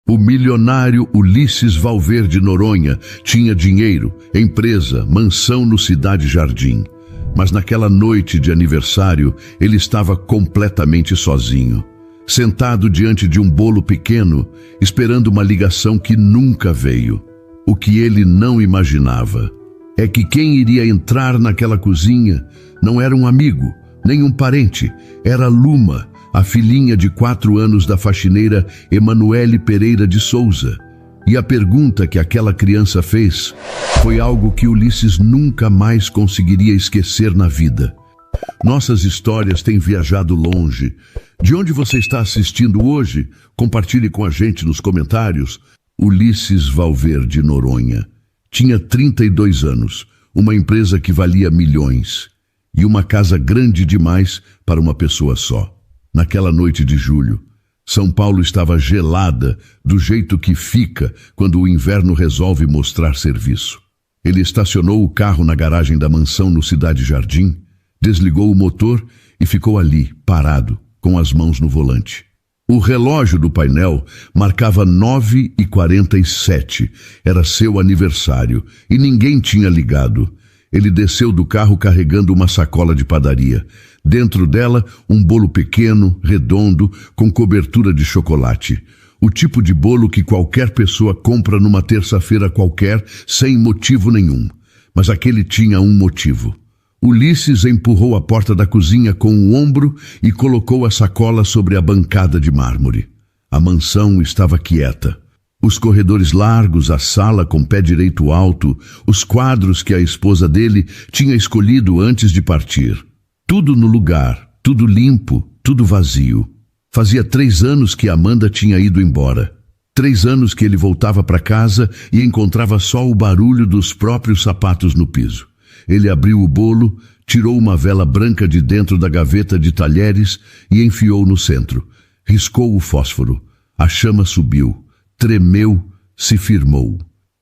O milionário Ulisses Valverde Noronha tinha dinheiro, empresa, mansão no Cidade Jardim. Mas naquela noite de aniversário, ele estava completamente sozinho, sentado diante de um bolo pequeno, esperando uma ligação que nunca veio. O que ele não imaginava é que quem iria entrar naquela cozinha não era um amigo, nem um parente, era Luma, a filhinha de 4 anos da faxineira Emanuele Pereira de Souza. E a pergunta que aquela criança fez foi algo que Ulisses nunca mais conseguiria esquecer na vida. Nossas histórias têm viajado longe. De onde você está assistindo hoje? Compartilhe com a gente nos comentários. Ulisses Valverde Noronha tinha 32 anos, uma empresa que valia milhões e uma casa grande demais para uma pessoa só. Naquela noite de julho, São Paulo estava gelada do jeito que fica quando o inverno resolve mostrar serviço. Ele estacionou o carro na garagem da mansão no Cidade Jardim, desligou o motor e ficou ali, parado, com as mãos no volante. O relógio do painel marcava 9h47. Era seu aniversário e ninguém tinha ligado. Ele desceu do carro carregando uma sacola de padaria. Dentro dela, um bolo pequeno, redondo, com cobertura de chocolate. O tipo de bolo que qualquer pessoa compra numa terça-feira qualquer, sem motivo nenhum. Mas aquele tinha um motivo. Ulisses empurrou a porta da cozinha com o ombro e colocou a sacola sobre a bancada de mármore. A mansão estava quieta. Os corredores largos, a sala com pé direito alto, os quadros que a esposa dele tinha escolhido antes de partir. Tudo no lugar, tudo limpo, tudo vazio. Fazia 3 anos que Amanda tinha ido embora. 3 anos que ele voltava para casa e encontrava só o barulho dos próprios sapatos no piso. Ele abriu o bolo, tirou uma vela branca de dentro da gaveta de talheres e enfiou no centro. Riscou o fósforo. A chama subiu, tremeu, se firmou.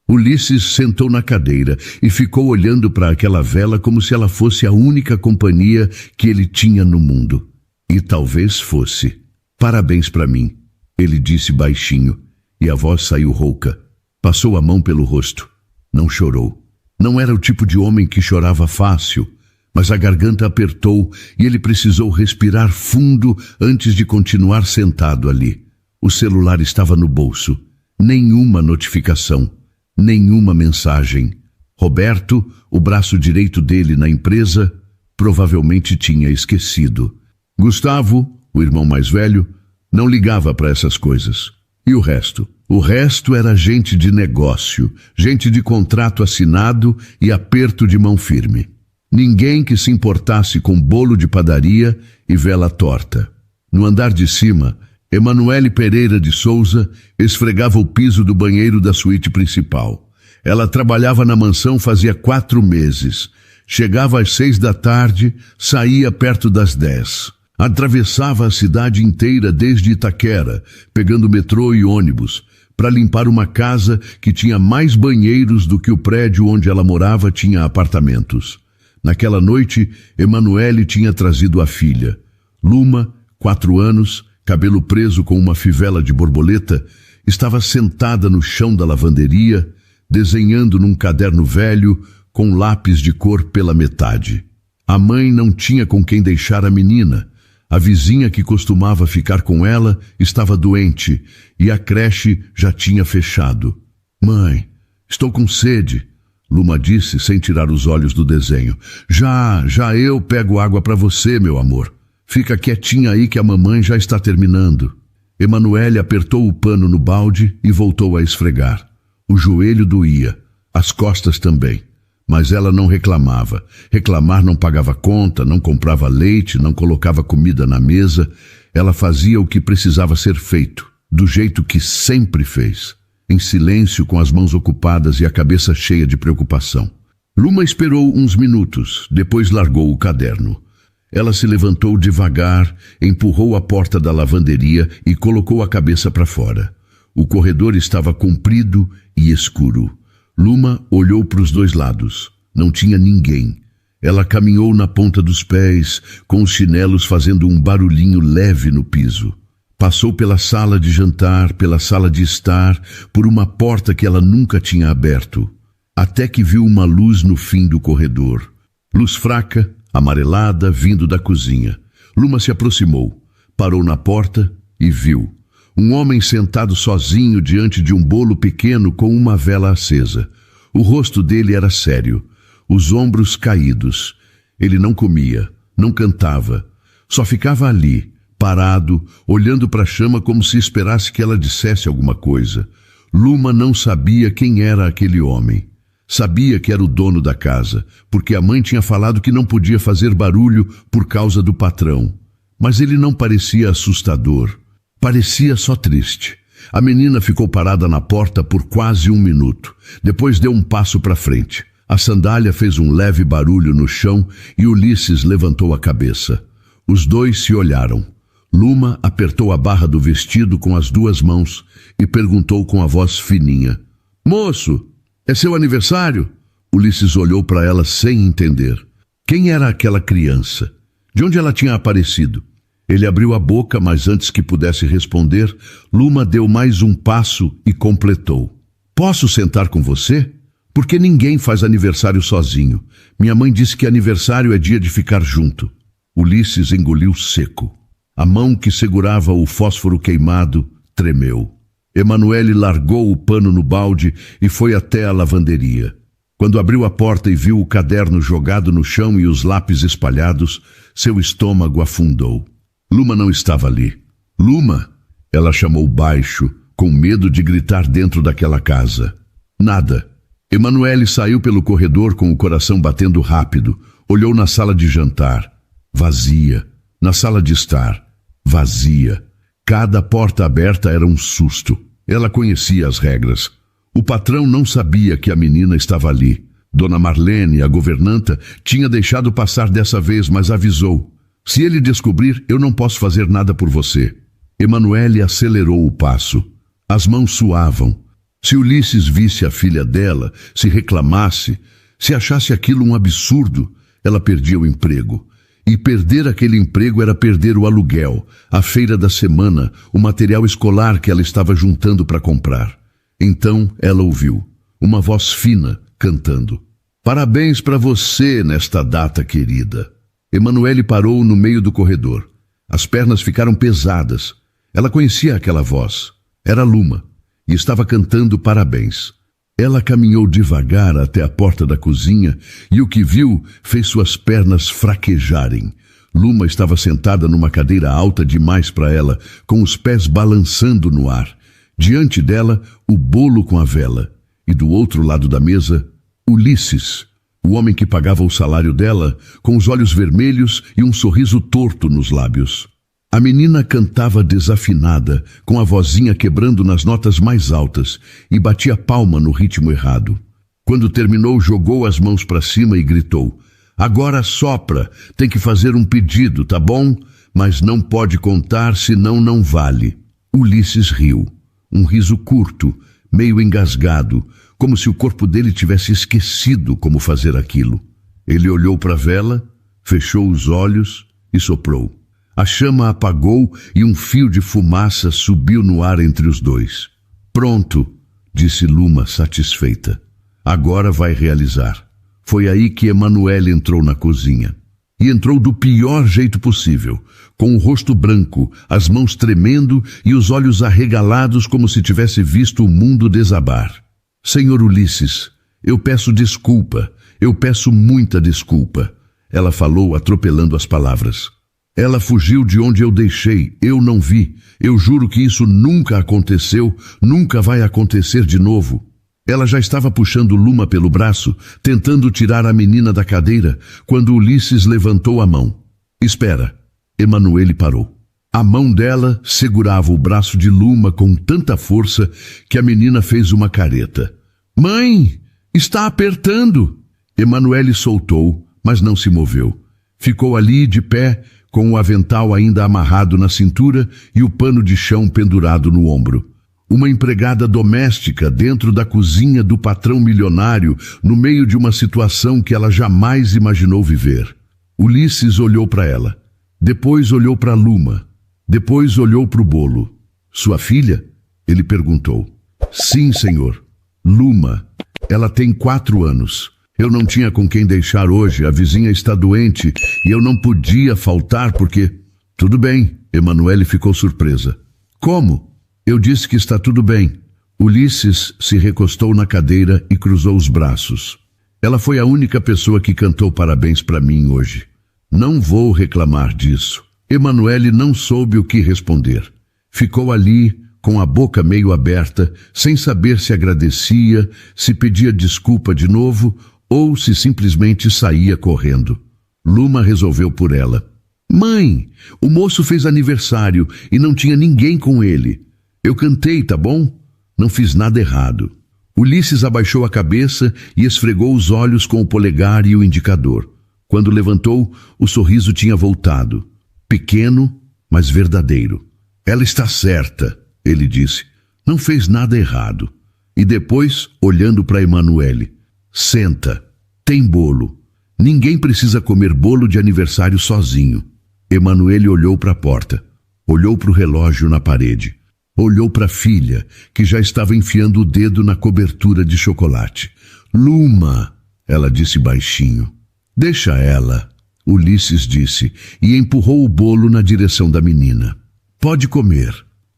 Ulisses sentou na cadeira e ficou olhando para aquela vela como se ela fosse a única companhia que ele tinha no mundo. E talvez fosse. Parabéns para mim, ele disse baixinho, e a voz saiu rouca. Passou a mão pelo rosto. Não chorou. Não era o tipo de homem que chorava fácil, mas a garganta apertou e ele precisou respirar fundo antes de continuar sentado ali. O celular estava no bolso. Nenhuma notificação. Nenhuma mensagem. Roberto, o braço direito dele na empresa, provavelmente tinha esquecido. Gustavo, o irmão mais velho, não ligava para essas coisas. E o resto? O resto era gente de negócio, gente de contrato assinado e aperto de mão firme. Ninguém que se importasse com bolo de padaria e vela torta. No andar de cima, Emanuele Pereira de Souza esfregava o piso do banheiro da suíte principal. Ela trabalhava na mansão fazia 4 meses. Chegava às 6 da tarde, saía perto das 10. Atravessava a cidade inteira desde Itaquera, pegando metrô e ônibus, para limpar uma casa que tinha mais banheiros do que o prédio onde ela morava tinha apartamentos. Naquela noite, Emanuele tinha trazido a filha. Luma, 4 anos, cabelo preso com uma fivela de borboleta, estava sentada no chão da lavanderia, desenhando num caderno velho com lápis de cor pela metade. A mãe não tinha com quem deixar a menina. A vizinha que costumava ficar com ela estava doente e a creche já tinha fechado. Mãe, estou com sede, Luma disse sem tirar os olhos do desenho. Já eu pego água para você, meu amor. Fica quietinha aí que a mamãe já está terminando. Emanuele apertou o pano no balde e voltou a esfregar. O joelho doía, as costas também. Mas ela não reclamava. Reclamar não pagava conta, não comprava leite, não colocava comida na mesa. Ela fazia o que precisava ser feito, do jeito que sempre fez, em silêncio, com as mãos ocupadas e a cabeça cheia de preocupação. Luma esperou uns minutos, depois largou o caderno. Ela se levantou devagar, empurrou a porta da lavanderia e colocou a cabeça para fora. O corredor estava comprido e escuro. Luma olhou para os 2 lados. Não tinha ninguém. Ela caminhou na ponta dos pés, com os chinelos fazendo um barulhinho leve no piso. Passou pela sala de jantar, pela sala de estar, por uma porta que ela nunca tinha aberto, até que viu uma luz no fim do corredor. Luz fraca, amarelada, vindo da cozinha. Luma se aproximou, parou na porta e viu um homem sentado sozinho diante de um bolo pequeno com uma vela acesa. O rosto dele era sério, os ombros caídos. Ele não comia, não cantava, só ficava ali, parado, olhando para a chama como se esperasse que ela dissesse alguma coisa. Luma não sabia quem era aquele homem. Sabia que era o dono da casa, porque a mãe tinha falado que não podia fazer barulho por causa do patrão. Mas ele não parecia assustador. Parecia só triste. A menina ficou parada na porta por quase 1 minuto. Depois deu um passo para frente. A sandália fez um leve barulho no chão e Ulisses levantou a cabeça. Os dois se olharam. Luma apertou a barra do vestido com as 2 mãos e perguntou com a voz fininha: "Moço, é seu aniversário?" Ulisses olhou para ela sem entender. Quem era aquela criança? De onde ela tinha aparecido? Ele abriu a boca, mas antes que pudesse responder, Luma deu mais um passo e completou: "Posso sentar com você? Porque ninguém faz aniversário sozinho. Minha mãe disse que aniversário é dia de ficar junto." Ulisses engoliu seco. A mão que segurava o fósforo queimado tremeu. Emanuele largou o pano no balde e foi até a lavanderia. Quando abriu a porta e viu o caderno jogado no chão e os lápis espalhados, seu estômago afundou. Luma não estava ali. "Luma!" Ela chamou baixo, com medo de gritar dentro daquela casa. Nada. Emanuele saiu pelo corredor com o coração batendo rápido. Olhou na sala de jantar. Vazia. Na sala de estar. Vazia. Cada porta aberta era um susto. Ela conhecia as regras. O patrão não sabia que a menina estava ali. Dona Marlene, a governanta, tinha deixado passar dessa vez, mas avisou: "Se ele descobrir, eu não posso fazer nada por você." Emanuele acelerou o passo. As mãos suavam. Se Ulisses visse a filha dela, se reclamasse, se achasse aquilo um absurdo, ela perdia o emprego. E perder aquele emprego era perder o aluguel, a feira da semana, o material escolar que ela estava juntando para comprar. Então ela ouviu uma voz fina cantando: "Parabéns para você nesta data querida." Emanuele parou no meio do corredor. As pernas ficaram pesadas. Ela conhecia aquela voz. Era Luma e estava cantando parabéns. Ela caminhou devagar até a porta da cozinha e o que viu fez suas pernas fraquejarem. Luma estava sentada numa cadeira alta demais para ela, com os pés balançando no ar. Diante dela, o bolo com a vela. E do outro lado da mesa, Ulisses, o homem que pagava o salário dela, com os olhos vermelhos e um sorriso torto nos lábios. A menina cantava desafinada, com a vozinha quebrando nas notas mais altas, e batia palma no ritmo errado. Quando terminou, jogou as mãos para cima e gritou: "Agora sopra, tem que fazer um pedido, tá bom? Mas não pode contar, senão não vale." Ulisses riu, um riso curto, meio engasgado, como se o corpo dele tivesse esquecido como fazer aquilo. Ele olhou para a vela, fechou os olhos e soprou. A chama apagou e um fio de fumaça subiu no ar entre os dois. "Pronto", disse Luma, satisfeita. "Agora vai realizar." Foi aí que Emanuele entrou na cozinha. E entrou do pior jeito possível, com o rosto branco, as mãos tremendo e os olhos arregalados como se tivesse visto o mundo desabar. "Senhor Ulisses, eu peço desculpa, eu peço muita desculpa." Ela falou, atropelando as palavras. "Ela fugiu de onde eu deixei, eu não vi. Eu juro que isso nunca aconteceu, nunca vai acontecer de novo." Ela já estava puxando Luma pelo braço, tentando tirar a menina da cadeira, quando Ulisses levantou a mão. "Espera." Emanuele parou. A mão dela segurava o braço de Luma com tanta força que a menina fez uma careta. "Mãe, está apertando." Emanuele soltou, mas não se moveu. Ficou ali de pé, com o avental ainda amarrado na cintura e o pano de chão pendurado no ombro. Uma empregada doméstica dentro da cozinha do patrão milionário, no meio de uma situação que ela jamais imaginou viver. Ulisses olhou para ela. Depois olhou para Luma. Depois olhou para o bolo. Sua filha? Ele perguntou. Sim, senhor. Luma. Ela tem 4 anos. Eu não tinha com quem deixar hoje. A vizinha está doente e eu não podia faltar porque... Tudo bem. Emanuele ficou surpresa. Como? Eu disse que está tudo bem. Ulisses se recostou na cadeira e cruzou os braços. Ela foi a única pessoa que cantou parabéns para mim hoje. Não vou reclamar disso. Emanuele não soube o que responder. Ficou ali, com a boca meio aberta, sem saber se agradecia, se pedia desculpa de novo ou se simplesmente saía correndo. Luma resolveu por ela. Mãe, o moço fez aniversário e não tinha ninguém com ele. Eu cantei, tá bom? Não fiz nada errado. Ulisses abaixou a cabeça e esfregou os olhos com o polegar e o indicador. Quando levantou, o sorriso tinha voltado. Pequeno, mas verdadeiro. Ela está certa, ele disse. Não fez nada errado. E depois, olhando para Emanuele. Senta. Tem bolo. Ninguém precisa comer bolo de aniversário sozinho. Emanuele olhou para a porta. Olhou para o relógio na parede. Olhou para a filha, que já estava enfiando o dedo na cobertura de chocolate. Luma, ela disse baixinho. Deixa ela, Ulisses disse, e empurrou o bolo na direção da menina. Pode comer.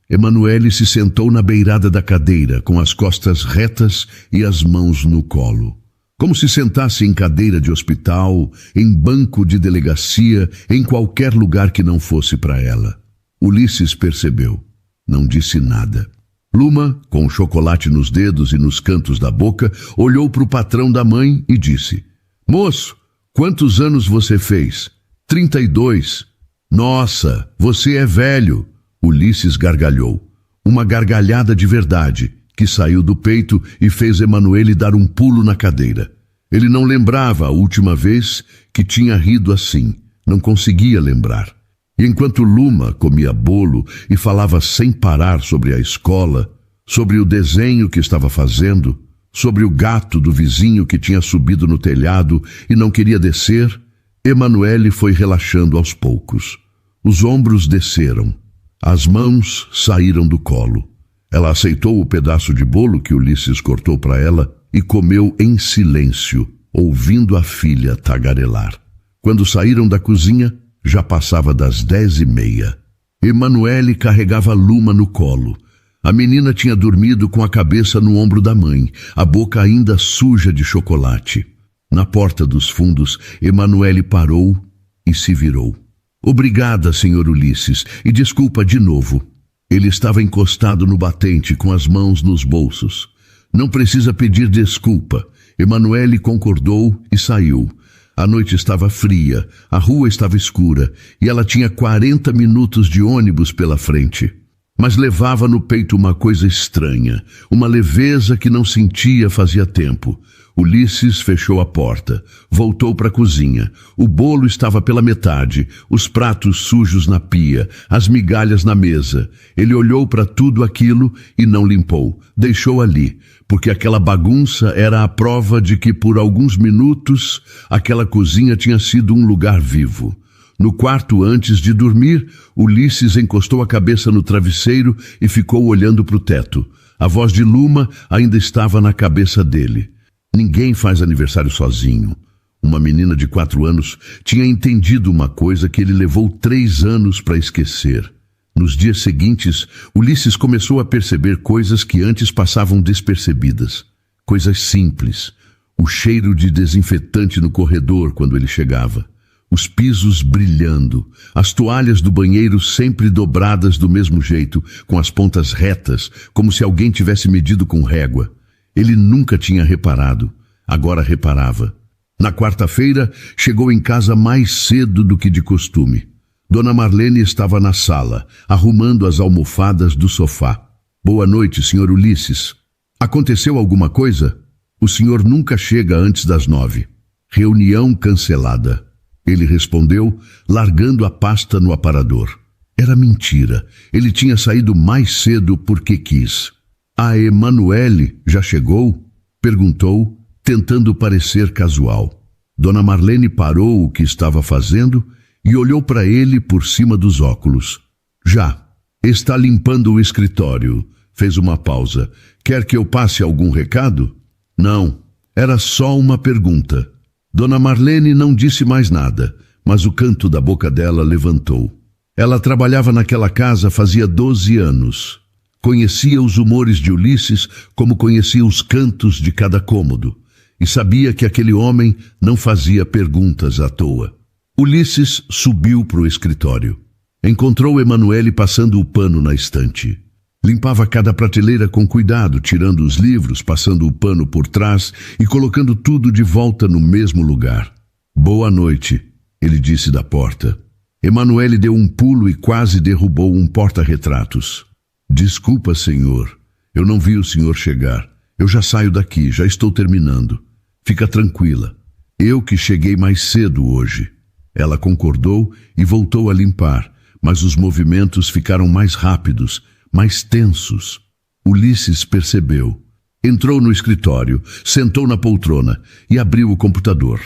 Emanuele se sentou na beirada da cadeira, com as costas retas e as mãos no colo. Como se sentasse em cadeira de hospital, em banco de delegacia, em qualquer lugar que não fosse para ela. Ulisses percebeu. Não disse nada. Luma, com o chocolate nos dedos e nos cantos da boca, olhou para o patrão da mãe e disse: Moço, quantos anos você fez? 32. Nossa, você é velho. Ulisses gargalhou. Uma gargalhada de verdade, que saiu do peito e fez Emanuele dar um pulo na cadeira. Ele não lembrava a última vez que tinha rido assim. Não conseguia lembrar. E enquanto Luma comia bolo e falava sem parar sobre a escola, sobre o desenho que estava fazendo, sobre o gato do vizinho que tinha subido no telhado e não queria descer, Emanuele foi relaxando aos poucos. Os ombros desceram. As mãos saíram do colo. Ela aceitou o pedaço de bolo que Ulisses cortou para ela e comeu em silêncio, ouvindo a filha tagarelar. Quando saíram da cozinha, já passava das 10h30. Emanuele carregava Luma no colo. A menina tinha dormido com a cabeça no ombro da mãe, a boca ainda suja de chocolate. Na porta dos fundos, Emanuele parou e se virou. Obrigada, senhor Ulisses, e desculpa de novo. Ele estava encostado no batente, com as mãos nos bolsos. Não precisa pedir desculpa. Emanuele concordou e saiu. A noite estava fria, a rua estava escura e ela tinha 40 minutos de ônibus pela frente. Mas levava no peito uma coisa estranha, uma leveza que não sentia fazia tempo. Ulisses fechou a porta, voltou para a cozinha. O bolo estava pela metade, os pratos sujos na pia, as migalhas na mesa. Ele olhou para tudo aquilo e não limpou, deixou ali, porque aquela bagunça era a prova de que por alguns minutos aquela cozinha tinha sido um lugar vivo. No quarto antes de dormir, Ulisses encostou a cabeça no travesseiro e ficou olhando para o teto. A voz de Luma ainda estava na cabeça dele. Ninguém faz aniversário sozinho. Uma menina de 4 anos tinha entendido uma coisa que ele levou 3 anos para esquecer. Nos dias seguintes, Ulisses começou a perceber coisas que antes passavam despercebidas. Coisas simples. O cheiro de desinfetante no corredor quando ele chegava. Os pisos brilhando, as toalhas do banheiro sempre dobradas do mesmo jeito, com as pontas retas, como se alguém tivesse medido com régua. Ele nunca tinha reparado, agora reparava. Na quarta-feira, chegou em casa mais cedo do que de costume. Dona Marlene estava na sala, arrumando as almofadas do sofá. Boa noite, senhor Ulisses. Aconteceu alguma coisa? O senhor nunca chega antes das 9. Reunião cancelada. Ele respondeu, largando a pasta no aparador. Era mentira. Ele tinha saído mais cedo porque quis. A Emanuele já chegou? Perguntou, tentando parecer casual. Dona Marlene parou o que estava fazendo e olhou para ele por cima dos óculos. Já. Está limpando o escritório. Fez uma pausa. Quer que eu passe algum recado? Não. Era só uma pergunta. Dona Marlene não disse mais nada, mas o canto da boca dela levantou. Ela trabalhava naquela casa fazia 12 anos. Conhecia os humores de Ulisses como conhecia os cantos de cada cômodo, e sabia que aquele homem não fazia perguntas à toa. Ulisses subiu para o escritório. Encontrou Emanuele passando o pano na estante. Limpava cada prateleira com cuidado, tirando os livros, passando o pano por trás e colocando tudo de volta no mesmo lugar. Boa noite, ele disse da porta. Emanuele deu um pulo e quase derrubou um porta-retratos. Desculpa, senhor. Eu não vi o senhor chegar. Eu já saio daqui, já estou terminando. Fica tranquila. Eu que cheguei mais cedo hoje. Ela concordou e voltou a limpar, mas os movimentos ficaram mais rápidos, mais tensos. Ulisses percebeu. Entrou no escritório, sentou na poltrona e abriu o computador.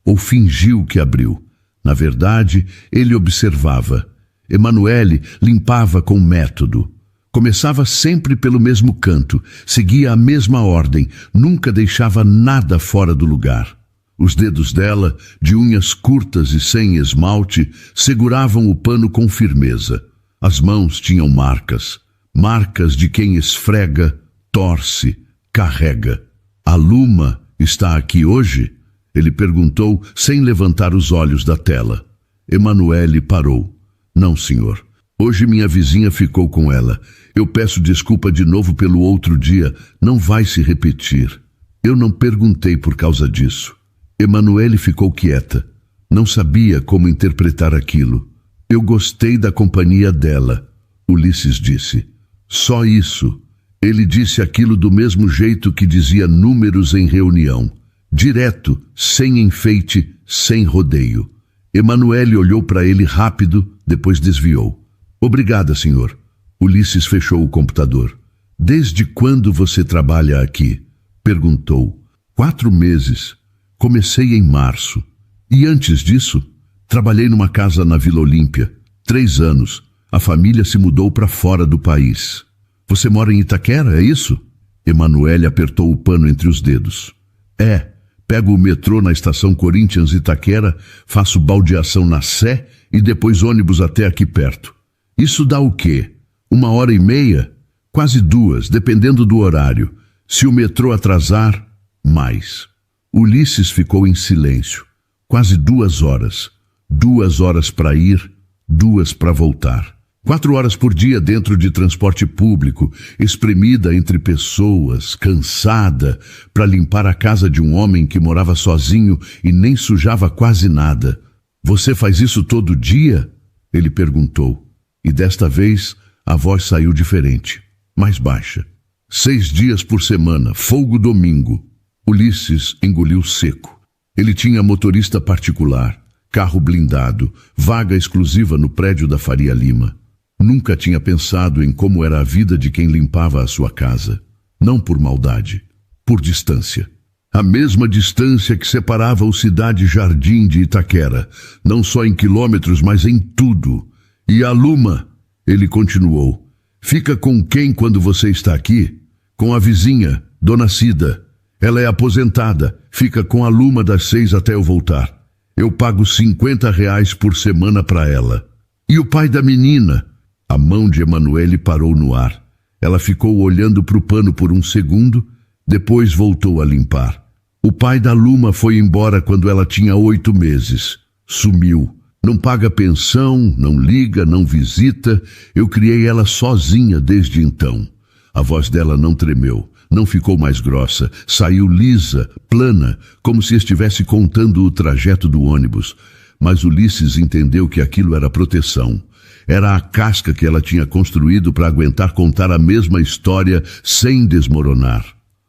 Ou fingiu que abriu. Na verdade, ele observava. Emanuele limpava com método. Começava sempre pelo mesmo canto, seguia a mesma ordem, nunca deixava nada fora do lugar. Os dedos dela, de unhas curtas e sem esmalte, seguravam o pano com firmeza. As mãos tinham marcas. Marcas de quem esfrega, torce, carrega. A Luma está aqui hoje? Ele perguntou sem levantar os olhos da tela. Emanuele parou. Não, senhor. Hoje minha vizinha ficou com ela. Eu peço desculpa de novo pelo outro dia. Não vai se repetir. Eu não perguntei por causa disso. Emanuele ficou quieta. Não sabia como interpretar aquilo. Eu gostei da companhia dela, Ulisses disse. Só isso. Ele disse aquilo do mesmo jeito que dizia números em reunião. Direto, sem enfeite, sem rodeio. Emanuele olhou para ele rápido, depois desviou. Obrigada, senhor. Ulisses fechou o computador. Desde quando você trabalha aqui? Perguntou. 4 meses. Comecei em março. E antes disso, trabalhei numa casa na Vila Olímpia. 3 anos. A família se mudou para fora do país. Você mora em Itaquera, é isso? Emanuele apertou o pano entre os dedos. É. Pego o metrô na estação Corinthians Itaquera, faço baldeação na Sé e depois ônibus até aqui perto. Isso dá o quê? 1h30? Quase 2, dependendo do horário. Se o metrô atrasar, mais. Ulisses ficou em silêncio. Quase 2 horas. 2 horas para ir, 2 para voltar. 4 horas por dia dentro de transporte público, espremida entre pessoas, cansada, para limpar a casa de um homem que morava sozinho e nem sujava quase nada. Você faz isso todo dia? Ele perguntou. E desta vez a voz saiu diferente, mais baixa. 6 dias por semana, folgo domingo. Ulisses engoliu seco. Ele tinha motorista particular, carro blindado, vaga exclusiva no prédio da Faria Lima. Nunca tinha pensado em como era a vida de quem limpava a sua casa. Não por maldade, por distância. A mesma distância que separava o Cidade Jardim de Itaquera, não só em quilômetros, mas em tudo. E a Luma, ele continuou, fica com quem quando você está aqui? Com a vizinha, Dona Cida. Ela é aposentada, fica com a Luma das 6 até eu voltar. Eu pago R$50 por semana para ela. E o pai da menina? A mão de Emanuele parou no ar. Ela ficou olhando para o pano por um segundo, depois voltou a limpar. O pai da Luma foi embora quando ela tinha 8 meses. Sumiu. Não paga pensão, não liga, não visita. Eu criei ela sozinha desde então. A voz dela não tremeu, não ficou mais grossa. Saiu lisa, plana, como se estivesse contando o trajeto do ônibus. Mas Ulisses entendeu que aquilo era proteção. Era a casca que ela tinha construído para aguentar contar a mesma história sem desmoronar.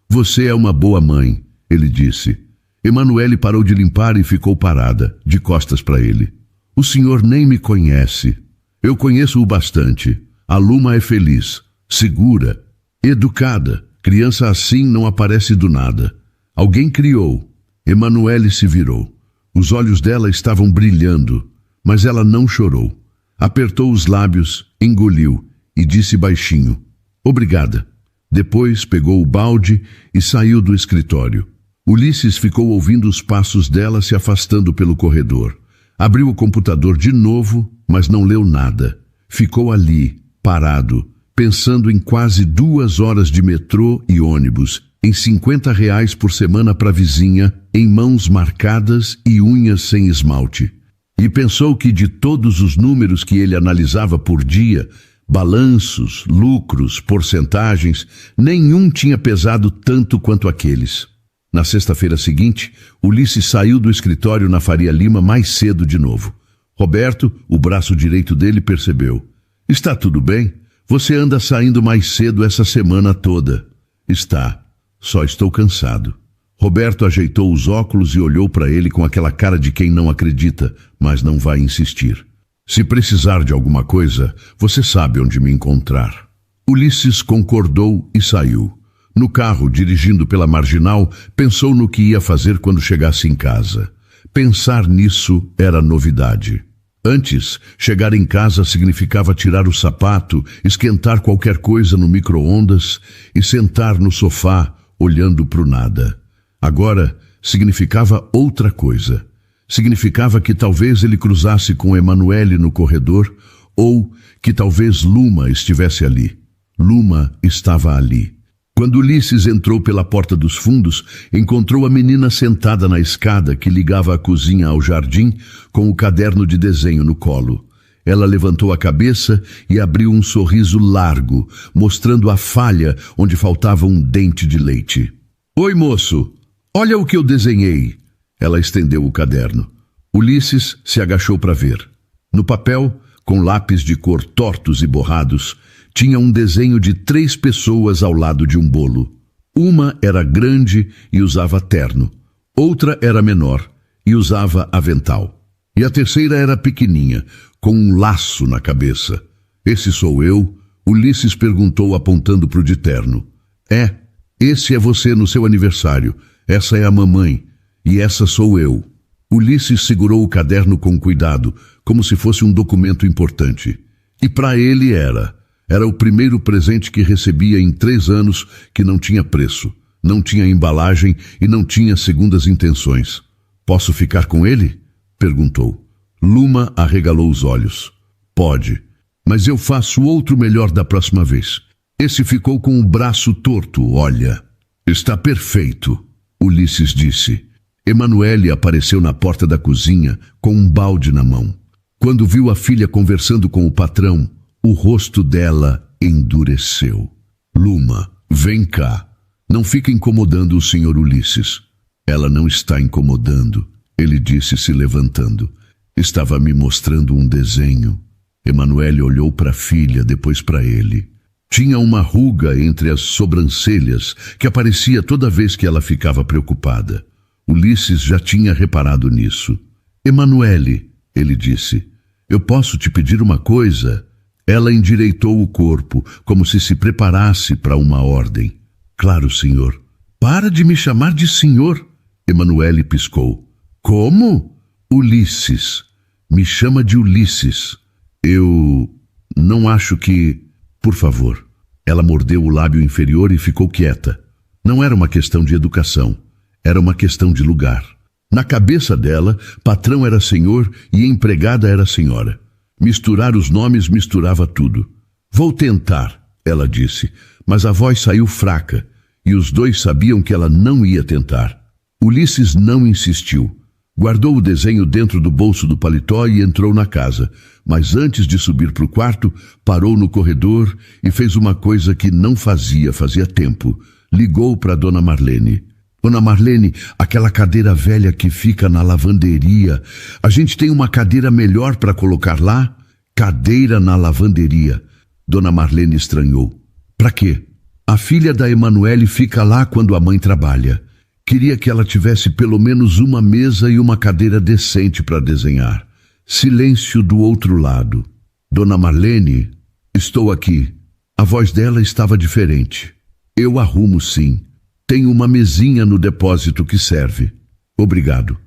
Você é uma boa mãe, ele disse. Emanuele parou de limpar e ficou parada, de costas para ele. O senhor nem me conhece. Eu conheço-o bastante. A Luma é feliz, segura, educada. Criança assim não aparece do nada. Alguém criou. Emanuele se virou. Os olhos dela estavam brilhando, mas ela não chorou. Apertou os lábios, engoliu e disse baixinho: "Obrigada." Depois pegou o balde e saiu do escritório. Ulisses ficou ouvindo os passos dela se afastando pelo corredor. Abriu o computador de novo, mas não leu nada. Ficou ali, parado, pensando em quase 2 horas de metrô e ônibus, em R$ 50 por semana para a vizinha, em mãos marcadas e unhas sem esmalte. E pensou que de todos os números que ele analisava por dia, balanços, lucros, porcentagens, nenhum tinha pesado tanto quanto aqueles. Na sexta-feira seguinte, Ulisses saiu do escritório na Faria Lima mais cedo de novo. Roberto, o braço direito dele, percebeu. "Está tudo bem? Você anda saindo mais cedo essa semana toda." "Está. Só estou cansado." Roberto ajeitou os óculos e olhou para ele com aquela cara de quem não acredita, mas não vai insistir. "Se precisar de alguma coisa, você sabe onde me encontrar." Ulisses concordou e saiu. No carro, dirigindo pela Marginal, pensou no que ia fazer quando chegasse em casa. Pensar nisso era novidade. Antes, chegar em casa significava tirar o sapato, esquentar qualquer coisa no micro-ondas e sentar no sofá, olhando para o nada. Agora, significava outra coisa. Significava que talvez ele cruzasse com Emanuele no corredor, ou que talvez Luma estivesse ali. Luma estava ali. Quando Ulisses entrou pela porta dos fundos, encontrou a menina sentada na escada que ligava a cozinha ao jardim, com o caderno de desenho no colo. Ela levantou a cabeça e abriu um sorriso largo, mostrando a falha onde faltava um dente de leite. "Oi, moço, olha o que eu desenhei." Ela estendeu o caderno. Ulisses se agachou para ver. No papel, com lápis de cor tortos e borrados, tinha um desenho de 3 pessoas ao lado de um bolo. Uma era grande e usava terno. Outra era menor e usava avental. E a terceira era pequeninha, com um laço na cabeça. "Esse sou eu?" Ulisses perguntou apontando para o de terno. "É, esse é você no seu aniversário. Essa é a mamãe. E essa sou eu." Ulisses segurou o caderno com cuidado, como se fosse um documento importante. E para ele era. Era o primeiro presente que recebia em 3 anos que não tinha preço, não tinha embalagem e não tinha segundas intenções. "Posso ficar com ele?" perguntou. Luma arregalou os olhos. "Pode, mas eu faço outro melhor da próxima vez. Esse ficou com o braço torto, olha." "Está perfeito," Ulisses disse. Emanuele apareceu na porta da cozinha com um balde na mão. Quando viu a filha conversando com o patrão, o rosto dela endureceu. "Luma, vem cá. Não fica incomodando o senhor Ulisses." "Ela não está incomodando," ele disse se levantando. "Estava me mostrando um desenho." Emanuele olhou para a filha, depois para ele. Tinha uma ruga entre as sobrancelhas que aparecia toda vez que ela ficava preocupada. Ulisses já tinha reparado nisso. "Emanuele," ele disse, "eu posso te pedir uma coisa?" Ela endireitou o corpo, como se preparasse para uma ordem. "Claro, senhor." "Para de me chamar de senhor." Emanuele piscou. "Como?" "Ulisses. Me chama de Ulisses." "Eu não acho que... Por favor." Ela mordeu o lábio inferior e ficou quieta. Não era uma questão de educação. Era uma questão de lugar. Na cabeça dela, patrão era senhor e empregada era senhora. Misturar os nomes misturava tudo. "Vou tentar," ela disse, mas a voz saiu fraca, e os dois sabiam que ela não ia tentar. Ulisses não insistiu. Guardou o desenho dentro do bolso do paletó e entrou na casa, mas antes de subir para o quarto, parou no corredor e fez uma coisa que não fazia tempo. Ligou para Dona Marlene. "Dona Marlene, aquela cadeira velha que fica na lavanderia, a gente tem uma cadeira melhor para colocar lá?" "Cadeira na lavanderia." Dona Marlene estranhou. "Para quê?" "A filha da Emanuele fica lá quando a mãe trabalha. Queria que ela tivesse pelo menos uma mesa e uma cadeira decente para desenhar." Silêncio do outro lado. "Dona Marlene, estou aqui." A voz dela estava diferente. "Eu arrumo sim. Tem uma mesinha no depósito que serve." "Obrigado."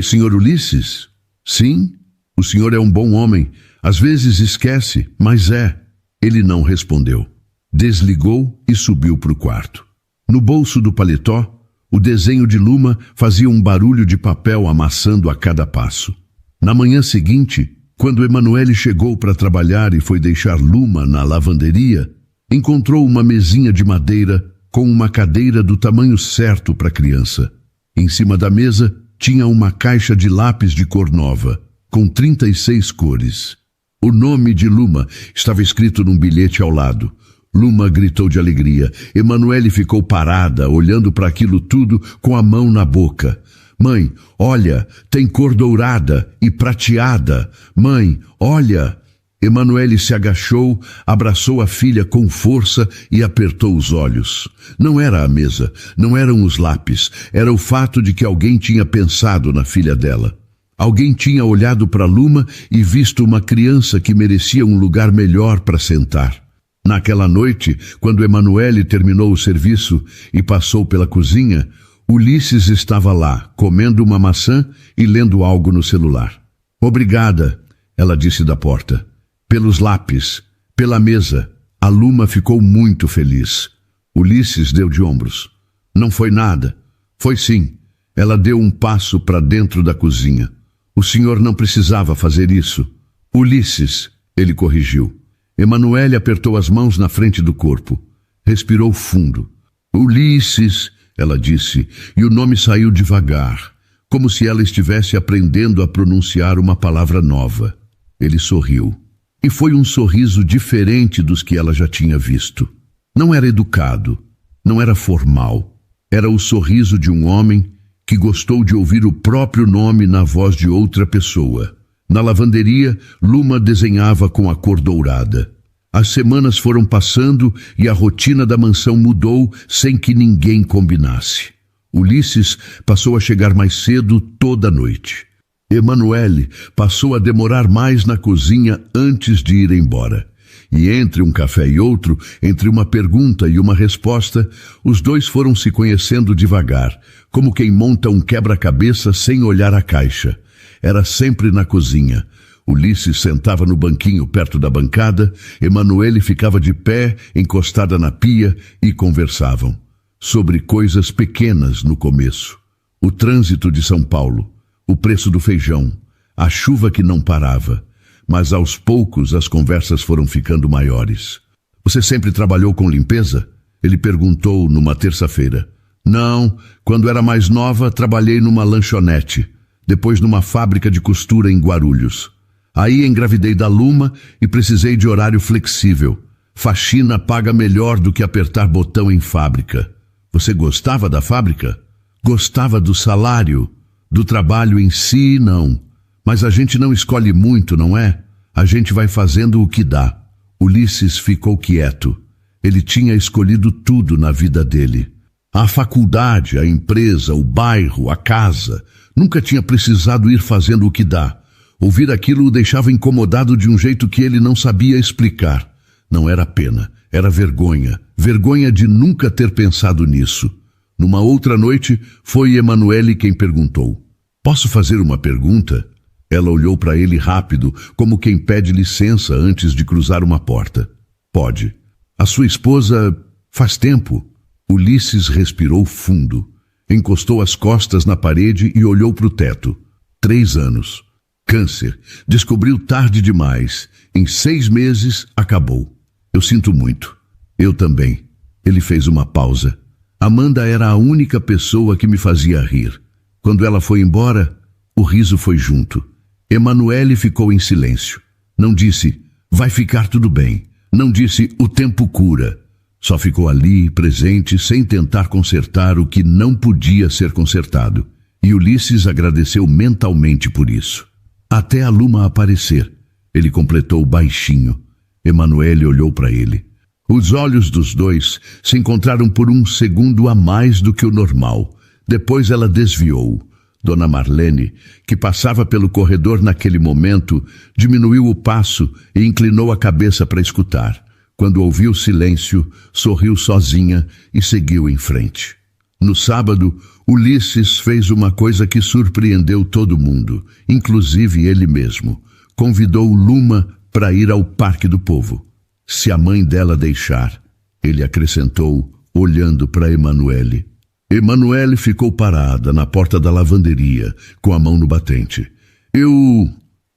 "Senhor Ulisses?" "Sim, o senhor é um bom homem. Às vezes esquece, mas é. Ele não respondeu. Desligou e subiu para o quarto. No bolso do paletó, o desenho de Luma fazia um barulho de papel amassando a cada passo. Na manhã seguinte, quando Emanuele chegou para trabalhar e foi deixar Luma na lavanderia, encontrou uma mesinha de madeira com uma cadeira do tamanho certo para a criança. Em cima da mesa tinha uma caixa de lápis de cor nova, com 36 cores. O nome de Luma estava escrito num bilhete ao lado. Luma gritou de alegria. Emanuele ficou parada, olhando para aquilo tudo com a mão na boca. Mãe, olha, tem cor dourada e prateada. Mãe, olha. Emanuele se agachou, abraçou a filha com força e apertou os olhos. Não era a mesa, não eram os lápis, era o fato de que alguém tinha pensado na filha dela. Alguém tinha olhado para Luma e visto uma criança que merecia um lugar melhor para sentar. Naquela noite, quando Emanuele terminou o serviço e passou pela cozinha, Ulisses estava lá, comendo uma maçã e lendo algo no celular. Obrigada, ela disse da porta. Pelos lápis, pela mesa. A Luma ficou muito feliz. Ulisses deu de ombros. Não foi nada. Foi sim. Ela deu um passo para dentro da cozinha. O senhor não precisava fazer isso. Ulisses, ele corrigiu. Emanuele apertou as mãos na frente do corpo. Respirou fundo. Ulisses, ela disse, e o nome saiu devagar, como se ela estivesse aprendendo a pronunciar uma palavra nova. Ele sorriu. E foi um sorriso diferente dos que ela já tinha visto. Não era educado, não era formal. Era o sorriso de um homem que gostou de ouvir o próprio nome na voz de outra pessoa. Na lavanderia, Luma desenhava com a cor dourada. As semanas foram passando e a rotina da mansão mudou sem que ninguém combinasse. Ulisses passou a chegar mais cedo toda noite. Emanuele passou a demorar mais na cozinha antes de ir embora. E entre um café e outro, entre uma pergunta e uma resposta, os dois foram se conhecendo devagar, como quem monta um quebra-cabeça sem olhar a caixa. Era sempre na cozinha. Ulisses sentava no banquinho perto da bancada, Emanuele ficava de pé, encostada na pia, e conversavam. Sobre coisas pequenas no começo. O trânsito de São Paulo, o preço do feijão, a chuva que não parava. Mas aos poucos as conversas foram ficando maiores. Você sempre trabalhou com limpeza? Ele perguntou numa terça-feira. Não, quando era mais nova trabalhei numa lanchonete, depois numa fábrica de costura em Guarulhos. Aí engravidei da Luma e precisei de horário flexível. Faxina paga melhor do que apertar botão em fábrica. Você gostava da fábrica? Gostava do salário? Do trabalho em si, não. Mas a gente não escolhe muito, não é? A gente vai fazendo o que dá. Ulisses ficou quieto. Ele tinha escolhido tudo na vida dele. A faculdade, a empresa, o bairro, a casa. Nunca tinha precisado ir fazendo o que dá. Ouvir aquilo o deixava incomodado de um jeito que ele não sabia explicar. Não era pena, era vergonha. Vergonha de nunca ter pensado nisso. Numa outra noite, foi Emanuele quem perguntou. Posso fazer uma pergunta? Ela olhou para ele rápido, como quem pede licença antes de cruzar uma porta. Pode. A sua esposa faz tempo. Ulisses respirou fundo. Encostou as costas na parede e olhou para o teto. 3 anos. Câncer. Descobriu tarde demais. Em 6 meses, acabou. Eu sinto muito. Eu também. Ele fez uma pausa. Amanda era a única pessoa que me fazia rir. Quando ela foi embora, o riso foi junto. Emanuele ficou em silêncio. Não disse, vai ficar tudo bem. Não disse, o tempo cura. Só ficou ali, presente, sem tentar consertar o que não podia ser consertado. E Ulisses agradeceu mentalmente por isso. Até a Luma aparecer. Ele completou baixinho. Emanuele olhou para ele. Os olhos dos dois se encontraram por um segundo a mais do que o normal. Depois ela desviou. Dona Marlene, que passava pelo corredor naquele momento, diminuiu o passo e inclinou a cabeça para escutar. Quando ouviu o silêncio, sorriu sozinha e seguiu em frente. No sábado, Ulisses fez uma coisa que surpreendeu todo mundo, inclusive ele mesmo. convidou Luma para ir ao Parque do Povo. Se a mãe dela deixar, ele acrescentou, olhando para Emanuele. Emanuele ficou parada na porta da lavanderia, com a mão no batente.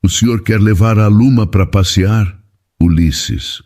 O senhor quer levar a Luma para passear? Ulisses,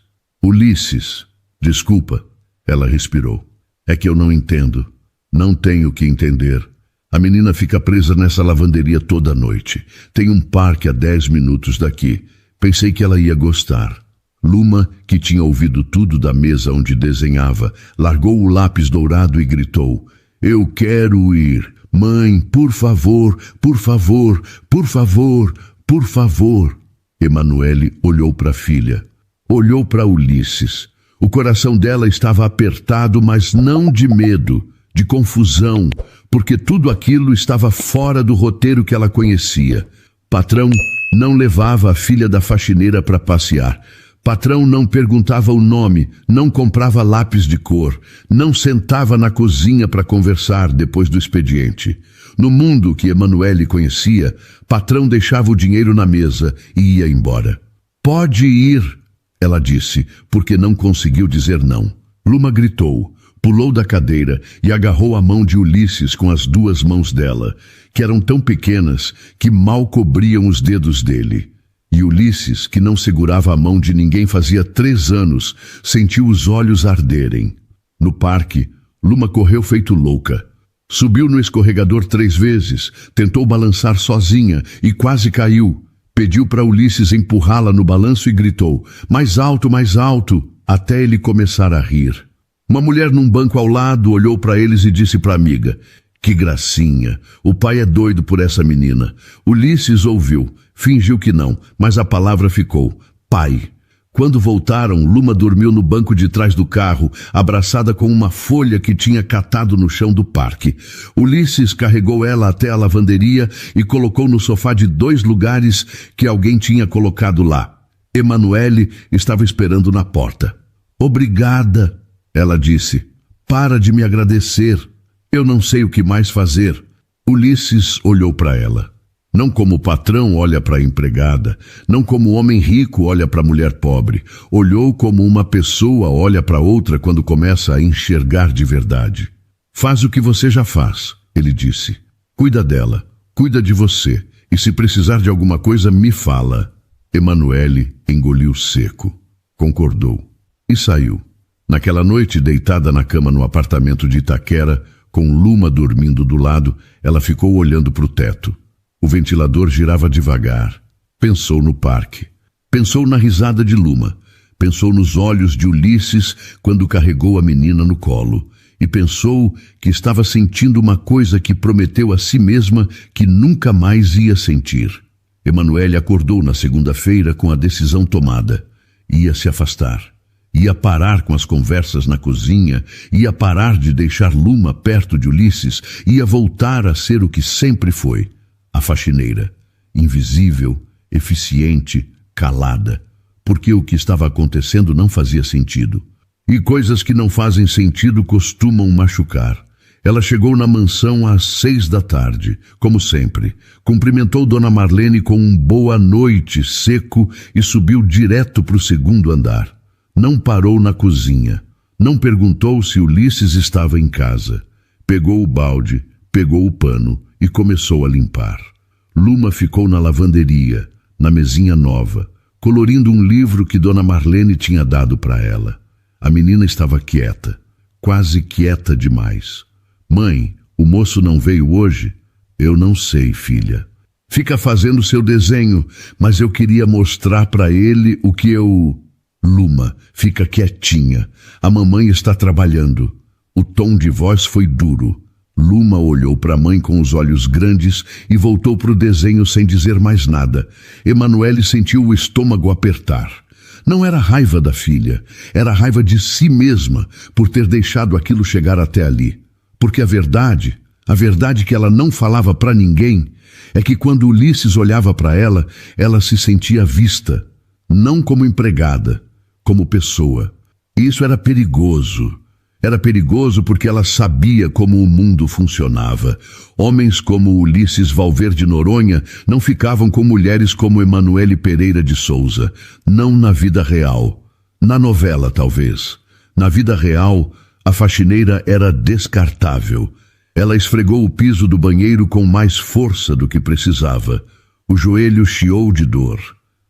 desculpa, ela respirou. É que eu não entendo. Não tenho que entender. A menina fica presa nessa lavanderia toda noite. Tem um parque a 10 minutos daqui. Pensei que ela ia gostar. Luma, que tinha ouvido tudo da mesa onde desenhava, largou o lápis dourado e gritou: Eu quero ir. Mãe, por favor, por favor, por favor, por favor. Emanuele olhou para a filha. Olhou para Ulisses. O coração dela estava apertado, mas não de medo, de confusão, porque tudo aquilo estava fora do roteiro que ela conhecia. Patrão não levava a filha da faxineira para passear. Patrão não perguntava o nome, não comprava lápis de cor, não sentava na cozinha para conversar depois do expediente. No mundo que Emanuele conhecia, patrão deixava o dinheiro na mesa e ia embora. Pode ir, ela disse, porque não conseguiu dizer não. Luma gritou, pulou da cadeira e agarrou a mão de Ulisses com as 2 mãos dela, que eram tão pequenas que mal cobriam os dedos dele. E Ulisses, que não segurava a mão de ninguém fazia 3 anos, sentiu os olhos arderem. No parque, Luma correu feito louca. Subiu no escorregador 3 vezes, tentou balançar sozinha e quase caiu. Pediu para Ulisses empurrá-la no balanço e gritou, mais alto, até ele começar a rir. Uma mulher num banco ao lado olhou para eles e disse para a amiga, que gracinha, o pai é doido por essa menina. Ulisses ouviu, fingiu que não, mas a palavra ficou, pai. Quando voltaram, Luma dormiu no banco de trás do carro, abraçada com uma folha que tinha catado no chão do parque. Ulisses carregou ela até a lavanderia e colocou no sofá de 2 lugares que alguém tinha colocado lá. Emanuele estava esperando na porta. Obrigada, ela disse. Para de me agradecer. Eu não sei o que mais fazer. Ulisses olhou para ela. Não como o patrão olha para a empregada, não como o homem rico olha para a mulher pobre. Olhou como uma pessoa olha para outra quando começa a enxergar de verdade. Faz o que você já faz, ele disse. Cuida dela, cuida de você, e se precisar de alguma coisa, me fala. Emanuele engoliu seco, concordou e saiu. Naquela noite, deitada na cama no apartamento de Itaquera, com Luma dormindo do lado, ela ficou olhando para o teto. O ventilador girava devagar. Pensou no parque. Pensou na risada de Luma. Pensou nos olhos de Ulisses quando carregou a menina no colo. E pensou que estava sentindo uma coisa que prometeu a si mesma que nunca mais ia sentir. Emanuele acordou na segunda-feira com a decisão tomada. Ia se afastar. Ia parar com as conversas na cozinha, ia parar de deixar Luma perto de Ulisses, ia voltar a ser o que sempre foi. A faxineira, invisível, eficiente, calada, porque o que estava acontecendo não fazia sentido. E coisas que não fazem sentido costumam machucar. Ela chegou na mansão às 6 da tarde, como sempre. Cumprimentou Dona Marlene com um boa noite seco e subiu direto para o 2º andar. Não parou na cozinha. Não perguntou se Ulisses estava em casa. Pegou o balde, pegou o pano e começou a limpar. Luma ficou na lavanderia, na mesinha nova, colorindo um livro que Dona Marlene tinha dado para ela. A menina estava quieta, quase quieta demais. Mãe, o moço não veio hoje? Eu não sei, filha. Fica fazendo seu desenho, mas eu queria mostrar para ele o que eu... Luma, fica quietinha. A mamãe está trabalhando. O tom de voz foi duro. Luma olhou para a mãe com os olhos grandes e voltou para o desenho sem dizer mais nada. Emanuele sentiu o estômago apertar. Não era raiva da filha, era raiva de si mesma por ter deixado aquilo chegar até ali. Porque a verdade que ela não falava para ninguém, é que quando Ulisses olhava para ela, ela se sentia vista, não como empregada, como pessoa. E isso era perigoso. Era perigoso porque ela sabia como o mundo funcionava. Homens como Ulisses Valverde Noronha não ficavam com mulheres como Emanuele Pereira de Souza. Não na vida real. Na novela, talvez. Na vida real, a faxineira era descartável. Ela esfregou o piso do banheiro com mais força do que precisava. O joelho chiou de dor.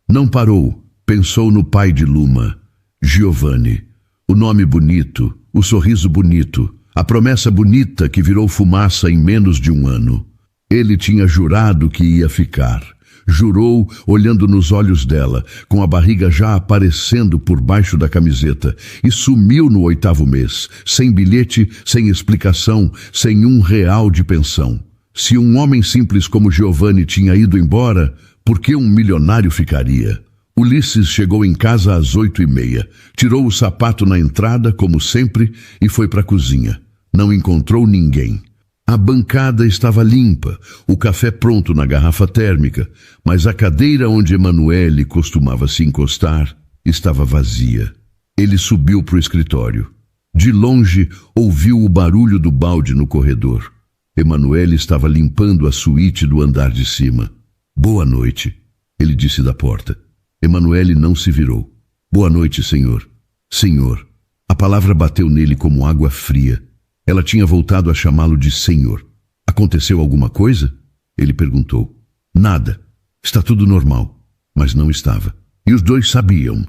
Não parou. Pensou no pai de Luma, Giovanni. O nome bonito, o sorriso bonito, a promessa bonita que virou fumaça em menos de um ano. Ele tinha jurado que ia ficar. Jurou, olhando nos olhos dela, com a barriga já aparecendo por baixo da camiseta, e sumiu no 8º mês, sem bilhete, sem explicação, sem R$1 de pensão. Se um homem simples como Giovanni tinha ido embora, por que um milionário ficaria? Ulisses chegou em casa às 8h30, tirou o sapato na entrada, como sempre, e foi para a cozinha. Não encontrou ninguém. A bancada estava limpa, o café pronto na garrafa térmica, mas a cadeira onde Emanuele costumava se encostar estava vazia. Ele subiu para o escritório. De longe, ouviu o barulho do balde no corredor. Emanuele estava limpando a suíte do andar de cima. "Boa noite", ele disse da porta. Emanuele não se virou. "Boa noite, senhor." "Senhor." A palavra bateu nele como água fria. Ela tinha voltado a chamá-lo de senhor. "Aconteceu alguma coisa?" Ele perguntou. "Nada. Está tudo normal." Mas não estava. E os dois sabiam.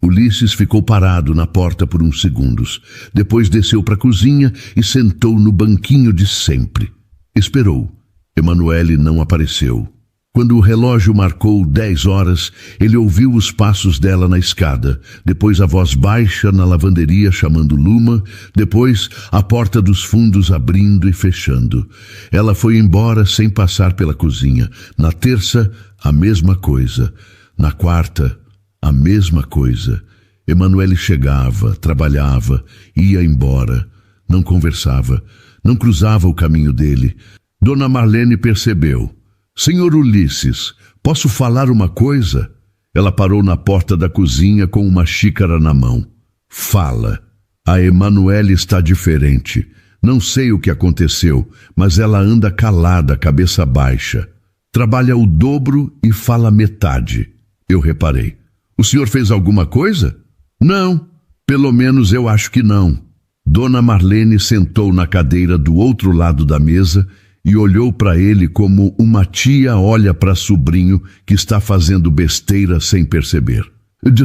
Ulisses ficou parado na porta por uns segundos. Depois desceu para a cozinha e sentou no banquinho de sempre. Esperou. Emanuele não apareceu. Quando o relógio marcou 10 horas, ele ouviu os passos dela na escada, depois a voz baixa na lavanderia chamando Luma, depois a porta dos fundos abrindo e fechando. Ela foi embora sem passar pela cozinha. Na terça, a mesma coisa. Na quarta, a mesma coisa. Emanuele chegava, trabalhava, ia embora. Não conversava, não cruzava o caminho dele. Dona Marlene percebeu. "Senhor Ulisses, posso falar uma coisa?" Ela parou na porta da cozinha com uma xícara na mão. "Fala." "A Emanuele está diferente. Não sei o que aconteceu, mas ela anda calada, cabeça baixa. Trabalha o dobro e fala metade." Eu reparei. "O senhor fez alguma coisa?" "Não, pelo menos eu acho que não." Dona Marlene sentou na cadeira do outro lado da mesa e olhou para ele como uma tia olha para sobrinho que está fazendo besteira sem perceber.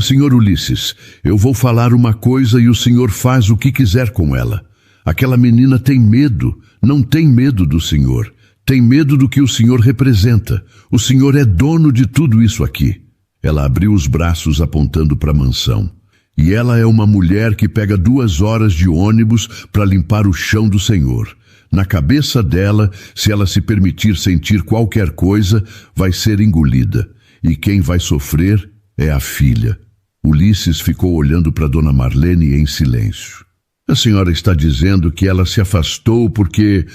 "Senhor Ulisses, eu vou falar uma coisa e o senhor faz o que quiser com ela. Aquela menina tem medo, não tem medo do senhor. Tem medo do que o senhor representa. O senhor é dono de tudo isso aqui." Ela abriu os braços apontando para a mansão. "E ela é uma mulher que pega 2 horas de ônibus para limpar o chão do senhor. Na cabeça dela, se ela se permitir sentir qualquer coisa, vai ser engolida. E quem vai sofrer é a filha." Ulisses ficou olhando para Dona Marlene em silêncio. "A senhora está dizendo que ela se afastou porque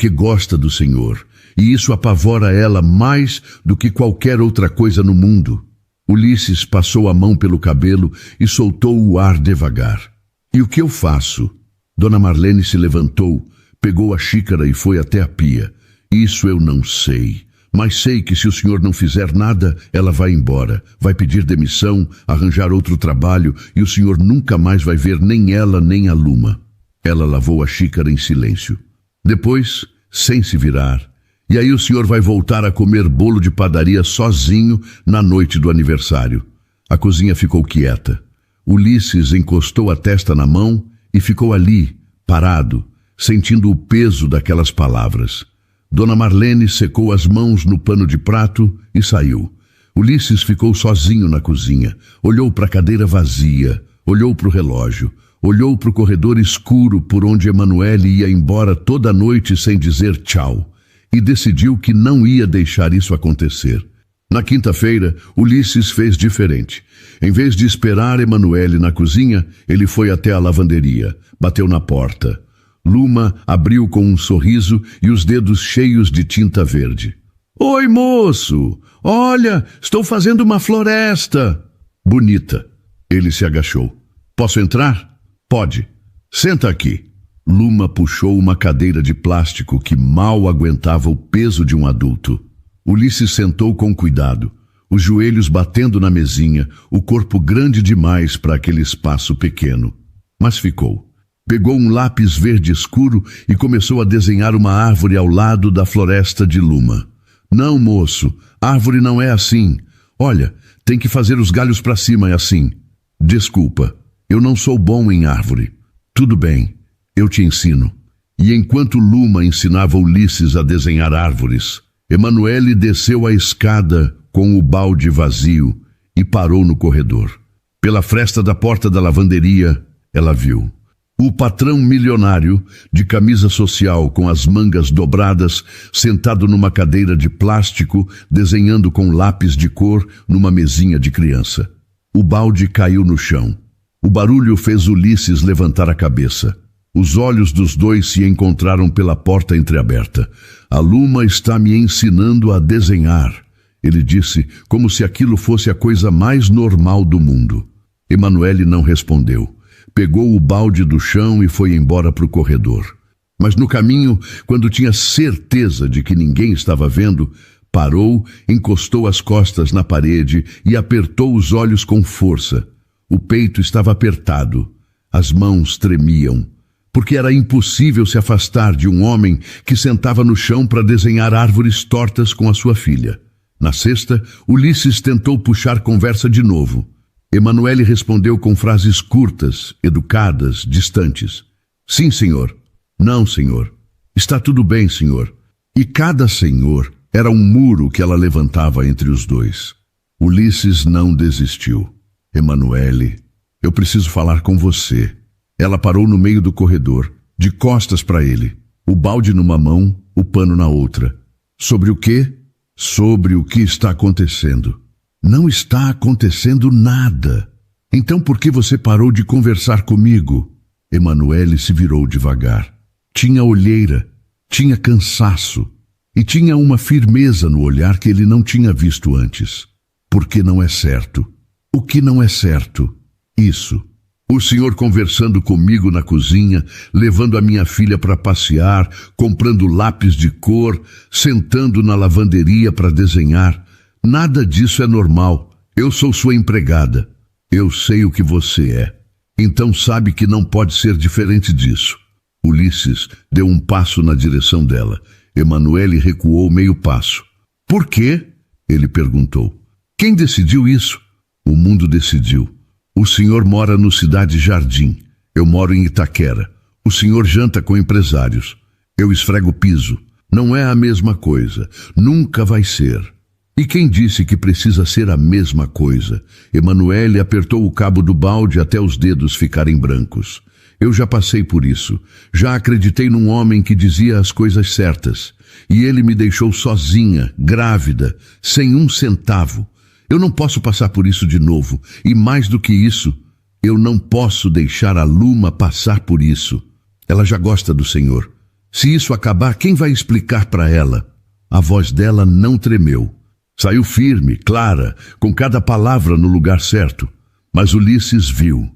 gosta do senhor. E isso apavora ela mais do que qualquer outra coisa no mundo." Ulisses passou a mão pelo cabelo e soltou o ar devagar. "E o que eu faço?" Dona Marlene se levantou, pegou a xícara e foi até a pia. "Isso eu não sei, mas sei que se o senhor não fizer nada, ela vai embora, vai pedir demissão, arranjar outro trabalho e o senhor nunca mais vai ver nem ela nem a Luma." Ela lavou a xícara em silêncio. Depois, sem se virar, "E aí o senhor vai voltar a comer bolo de padaria sozinho na noite do aniversário." A cozinha ficou quieta. Ulisses encostou a testa na mão e ficou ali, parado, sentindo o peso daquelas palavras. Dona Marlene secou as mãos no pano de prato e saiu. Ulisses ficou sozinho na cozinha, olhou para a cadeira vazia, olhou para o relógio, olhou para o corredor escuro por onde Emanuele ia embora toda noite sem dizer tchau, e decidiu que não ia deixar isso acontecer. Na quinta-feira, Ulisses fez diferente. Em vez de esperar Emanuele na cozinha, ele foi até a lavanderia, bateu na porta. Luma abriu com um sorriso e os dedos cheios de tinta verde. "Oi, moço! Olha, estou fazendo uma floresta!" "Bonita." Ele se agachou. "Posso entrar?" "Pode." Senta aqui. Luma puxou uma cadeira de plástico que mal aguentava o peso de um adulto. Ulisses sentou com cuidado, os joelhos batendo na mesinha, o corpo grande demais para aquele espaço pequeno. Mas ficou. Pegou um lápis verde escuro e começou a desenhar uma árvore ao lado da floresta de Luma. Não, moço, árvore não é assim. Olha, tem que fazer os galhos para cima, é assim. Desculpa, eu não sou bom em árvore. Tudo bem, eu te ensino. E enquanto Luma ensinava Ulisses a desenhar árvores, Emanuele desceu a escada com o balde vazio e parou no corredor. Pela fresta da porta da lavanderia, ela viu o patrão milionário, de camisa social com as mangas dobradas, sentado numa cadeira de plástico, desenhando com lápis de cor numa mesinha de criança. O balde caiu no chão. O barulho fez Ulisses levantar a cabeça. Os olhos dos dois se encontraram pela porta entreaberta. A Luma está me ensinando a desenhar, ele disse, como se aquilo fosse a coisa mais normal do mundo. Emanuele não respondeu. Pegou o balde do chão e foi embora para o corredor. Mas no caminho, quando tinha certeza de que ninguém estava vendo, parou, encostou as costas na parede e apertou os olhos com força. O peito estava apertado. As mãos tremiam, porque era impossível se afastar de um homem que sentava no chão para desenhar árvores tortas com a sua filha. Na sexta, Ulisses tentou puxar conversa de novo. Emanuele respondeu com frases curtas, educadas, distantes. Sim, senhor. Não, senhor. Está tudo bem, senhor. E cada senhor era um muro que ela levantava entre os dois. Ulisses não desistiu. Emanuele, eu preciso falar com você. Ela parou no meio do corredor, de costas para ele, o balde numa mão, o pano na outra. Sobre o quê? Sobre o que está acontecendo. Não está acontecendo nada. Então por que você parou de conversar comigo? Emanuele se virou devagar. Tinha olheira, tinha cansaço e tinha uma firmeza no olhar que ele não tinha visto antes. Porque não é certo. O que não é certo? Isso. O senhor conversando comigo na cozinha, levando a minha filha para passear, comprando lápis de cor, sentando na lavanderia para desenhar. Nada disso é normal. Eu sou sua empregada. Eu sei o que você é. Então sabe que não pode ser diferente disso. Ulisses deu um passo na direção dela. Emanuele recuou meio passo. Por quê? Ele perguntou. Quem decidiu isso? O mundo decidiu. O senhor mora no Cidade Jardim. Eu moro em Itaquera. O senhor janta com empresários. Eu esfrego o piso. Não é a mesma coisa. Nunca vai ser. E quem disse que precisa ser a mesma coisa? Emanuele apertou o cabo do balde até os dedos ficarem brancos. Eu já passei por isso. Já acreditei num homem que dizia as coisas certas. E ele me deixou sozinha, grávida, sem um centavo. Eu não posso passar por isso de novo. E mais do que isso, eu não posso deixar a Luma passar por isso. Ela já gosta do senhor. Se isso acabar, quem vai explicar para ela? A voz dela não tremeu. Saiu firme, clara, com cada palavra no lugar certo. Mas Ulisses viu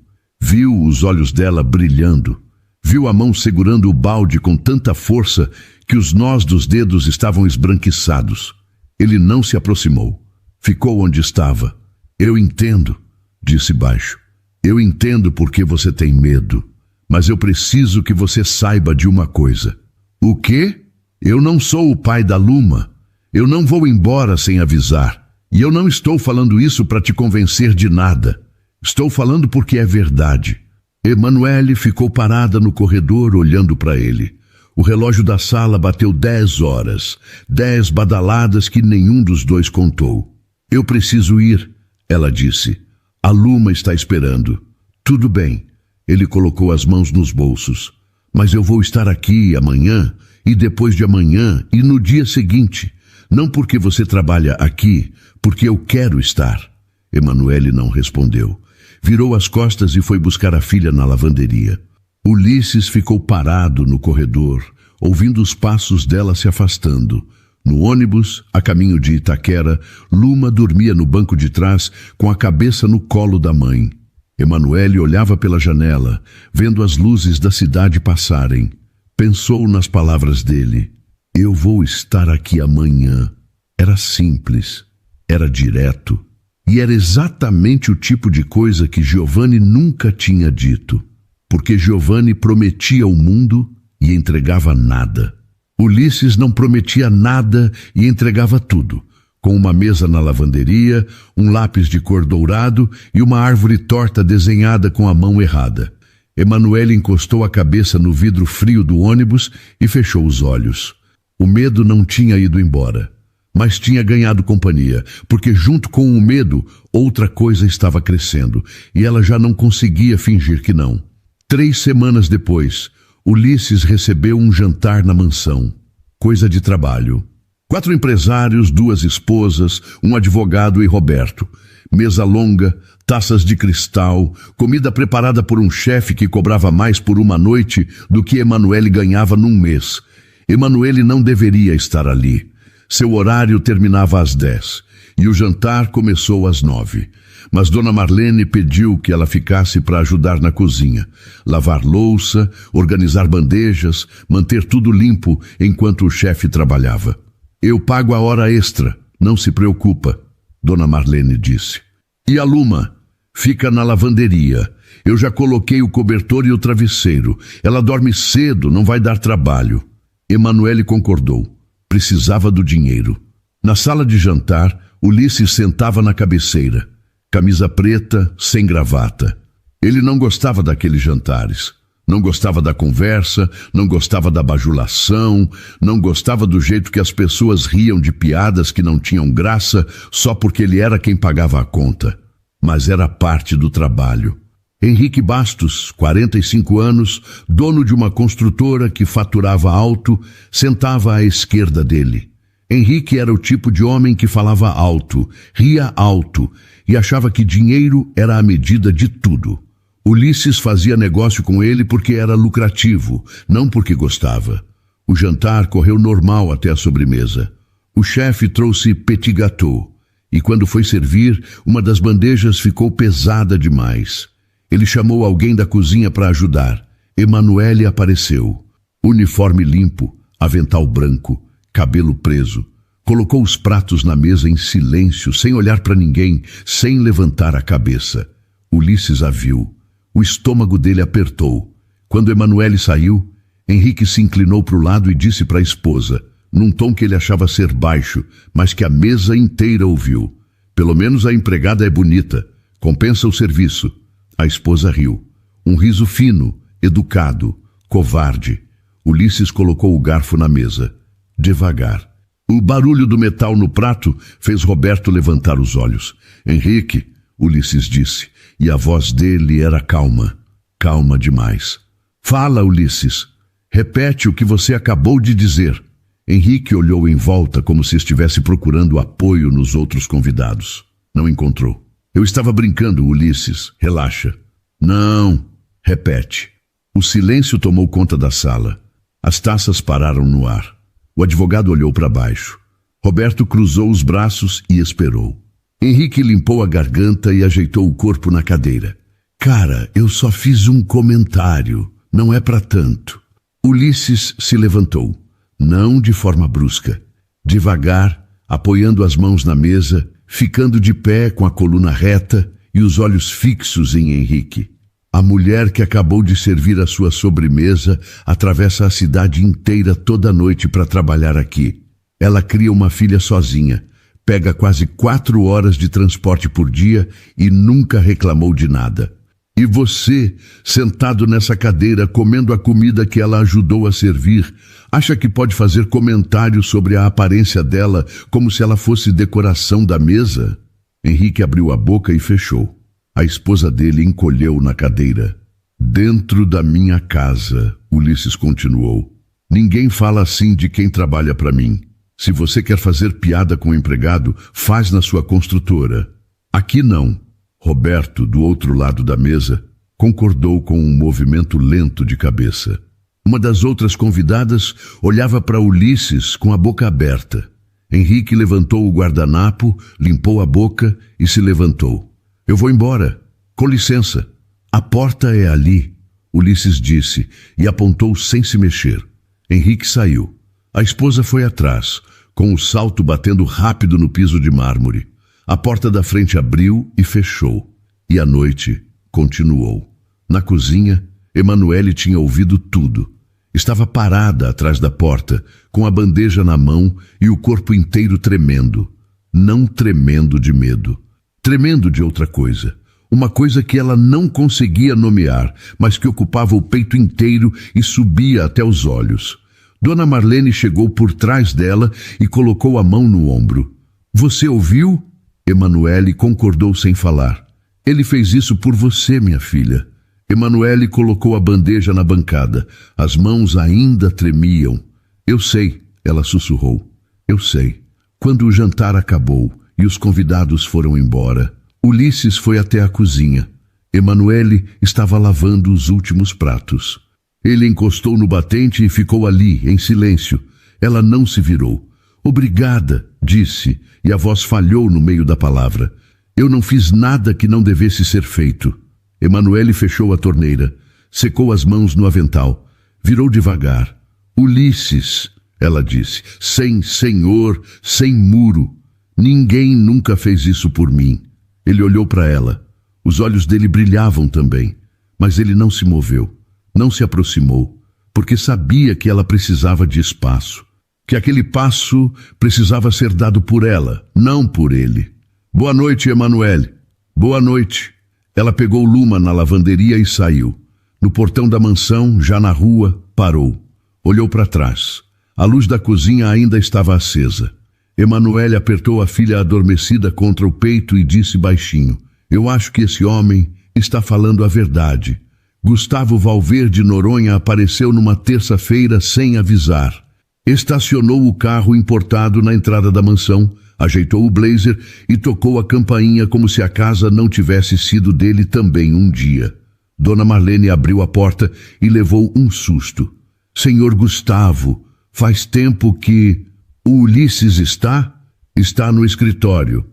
os olhos dela brilhando. Viu a mão segurando o balde com tanta força que os nós dos dedos estavam esbranquiçados. Ele não se aproximou. Ficou onde estava. Eu entendo, disse baixo. Eu entendo porque você tem medo. Mas eu preciso que você saiba de uma coisa. O quê? Eu não sou o pai da Luma. Eu não vou embora sem avisar. E eu não estou falando isso para te convencer de nada. Estou falando porque é verdade. Emanuele ficou parada no corredor olhando para ele. O relógio da sala bateu 10 horas. 10 badaladas que nenhum dos dois contou. Eu preciso ir, ela disse. A Luma está esperando. Tudo bem. Ele colocou as mãos nos bolsos. Mas eu vou estar aqui amanhã, e depois de amanhã, e no dia seguinte. Não porque você trabalha aqui, porque eu quero estar. Emanuele não respondeu. Virou as costas e foi buscar a filha na lavanderia. Ulisses ficou parado no corredor, ouvindo os passos dela se afastando. No ônibus, a caminho de Itaquera, Luma dormia no banco de trás com a cabeça no colo da mãe. Emanuele olhava pela janela, vendo as luzes da cidade passarem. Pensou nas palavras dele. Eu vou estar aqui amanhã. Era simples, era direto, e era exatamente o tipo de coisa que Giovanni nunca tinha dito, porque Giovanni prometia o mundo e entregava nada. Ulisses não prometia nada e entregava tudo, com uma mesa na lavanderia, um lápis de cor dourado e uma árvore torta desenhada com a mão errada. Emanuele encostou a cabeça no vidro frio do ônibus e fechou os olhos. O medo não tinha ido embora, mas tinha ganhado companhia, porque junto com o medo, outra coisa estava crescendo, e ela já não conseguia fingir que não. 3 semanas depois, Ulisses recebeu um jantar na mansão. Coisa de trabalho. 4 empresários, 2 esposas, um advogado e Roberto. Mesa longa, taças de cristal, comida preparada por um chefe que cobrava mais por uma noite do que Emanuele ganhava num mês. Emanuele não deveria estar ali. Seu horário terminava às 10 e o jantar começou às 9. Mas Dona Marlene pediu que ela ficasse para ajudar na cozinha, lavar louça, organizar bandejas, manter tudo limpo enquanto o chefe trabalhava. Eu pago a hora extra, não se preocupa, Dona Marlene disse. E a Luma? Fica na lavanderia. Eu já coloquei o cobertor e o travesseiro. Ela dorme cedo, não vai dar trabalho. Emanuele concordou. Precisava do dinheiro. Na sala de jantar, Ulisses sentava na cabeceira. Camisa preta, sem gravata. Ele não gostava daqueles jantares. Não gostava da conversa, não gostava da bajulação, não gostava do jeito que as pessoas riam de piadas que não tinham graça só porque ele era quem pagava a conta. Mas era parte do trabalho. Henrique Bastos, 45 anos, dono de uma construtora que faturava alto, sentava à esquerda dele. Henrique era o tipo de homem que falava alto, ria alto e achava que dinheiro era a medida de tudo. Ulisses fazia negócio com ele porque era lucrativo, não porque gostava. O jantar correu normal até a sobremesa. O chefe trouxe petit gâteau e quando foi servir, uma das bandejas ficou pesada demais. Ele chamou alguém da cozinha para ajudar. Emanuele apareceu. Uniforme limpo, avental branco, cabelo preso. Colocou os pratos na mesa em silêncio, sem olhar para ninguém, sem levantar a cabeça. Ulisses a viu. O estômago dele apertou. Quando Emanuele saiu, Henrique se inclinou para o lado e disse para a esposa, num tom que ele achava ser baixo, mas que a mesa inteira ouviu. Pelo menos a empregada é bonita. Compensa o serviço. A esposa riu. Um riso fino, educado, covarde. Ulisses colocou o garfo na mesa. Devagar. O barulho do metal no prato fez Roberto levantar os olhos. Henrique, Ulisses disse, e a voz dele era calma. Calma demais. Fala, Ulisses. Repete o que você acabou de dizer. Henrique olhou em volta como se estivesse procurando apoio nos outros convidados. Não encontrou. Eu estava brincando, Ulisses. Relaxa. Não. Repete. O silêncio tomou conta da sala. As taças pararam no ar. O advogado olhou para baixo. Roberto cruzou os braços e esperou. Henrique limpou a garganta e ajeitou o corpo na cadeira. Cara, eu só fiz um comentário. Não é para tanto. Ulisses se levantou. Não de forma brusca. Devagar, apoiando as mãos na mesa, ficando de pé com a coluna reta e os olhos fixos em Henrique. A mulher que acabou de servir a sua sobremesa atravessa a cidade inteira toda noite para trabalhar aqui. Ela cria uma filha sozinha, pega quase 4 horas de transporte por dia e nunca reclamou de nada. E você, sentado nessa cadeira comendo a comida que ela ajudou a servir, acha que pode fazer comentários sobre a aparência dela como se ela fosse decoração da mesa? Henrique abriu a boca e fechou. A esposa dele encolheu na cadeira. Dentro da minha casa, Ulisses continuou. Ninguém fala assim de quem trabalha para mim. Se você quer fazer piada com o empregado, faz na sua construtora. Aqui não. Roberto, do outro lado da mesa, concordou com um movimento lento de cabeça. Uma das outras convidadas olhava para Ulisses com a boca aberta. Henrique levantou o guardanapo, limpou a boca e se levantou. Eu vou embora. Com licença, a porta é ali, Ulisses disse e apontou sem se mexer. Henrique saiu. A esposa foi atrás, com o salto batendo rápido no piso de mármore. A porta da frente abriu e fechou. E a noite continuou. Na cozinha, Emanuele tinha ouvido tudo. Estava parada atrás da porta, com a bandeja na mão e o corpo inteiro tremendo. Não tremendo de medo. Tremendo de outra coisa. Uma coisa que ela não conseguia nomear, mas que ocupava o peito inteiro e subia até os olhos. Dona Marlene chegou por trás dela e colocou a mão no ombro. Você ouviu? Emanuele concordou sem falar. Ele fez isso por você, minha filha. Emanuele colocou a bandeja na bancada. As mãos ainda tremiam. Eu sei, ela sussurrou. Eu sei. Quando o jantar acabou e os convidados foram embora, Ulisses foi até a cozinha. Emanuele estava lavando os últimos pratos. Ele encostou no batente e ficou ali, em silêncio. Ela não se virou. Obrigada, disse, e a voz falhou no meio da palavra. Eu não fiz nada que não devesse ser feito. Emanuele fechou a torneira, secou as mãos no avental, virou devagar. Ulisses, ela disse, sem senhor, sem muro. Ninguém nunca fez isso por mim. Ele olhou para ela. Os olhos dele brilhavam também, mas ele não se moveu, não se aproximou, porque sabia que ela precisava de espaço, que aquele passo precisava ser dado por ela, não por ele. Boa noite, Emanuele. Boa noite. Ela pegou Luma na lavanderia e saiu. No portão da mansão, já na rua, parou. Olhou para trás. A luz da cozinha ainda estava acesa. Emanuele apertou a filha adormecida contra o peito e disse baixinho: eu acho que esse homem está falando a verdade. Gustavo Valverde Noronha apareceu numa terça-feira sem avisar. Estacionou o carro importado na entrada da mansão, ajeitou o blazer e tocou a campainha como se a casa não tivesse sido dele também um dia. Dona Marlene abriu a porta e levou um susto. Senhor Gustavo, faz tempo que... O Ulisses está? Está no escritório.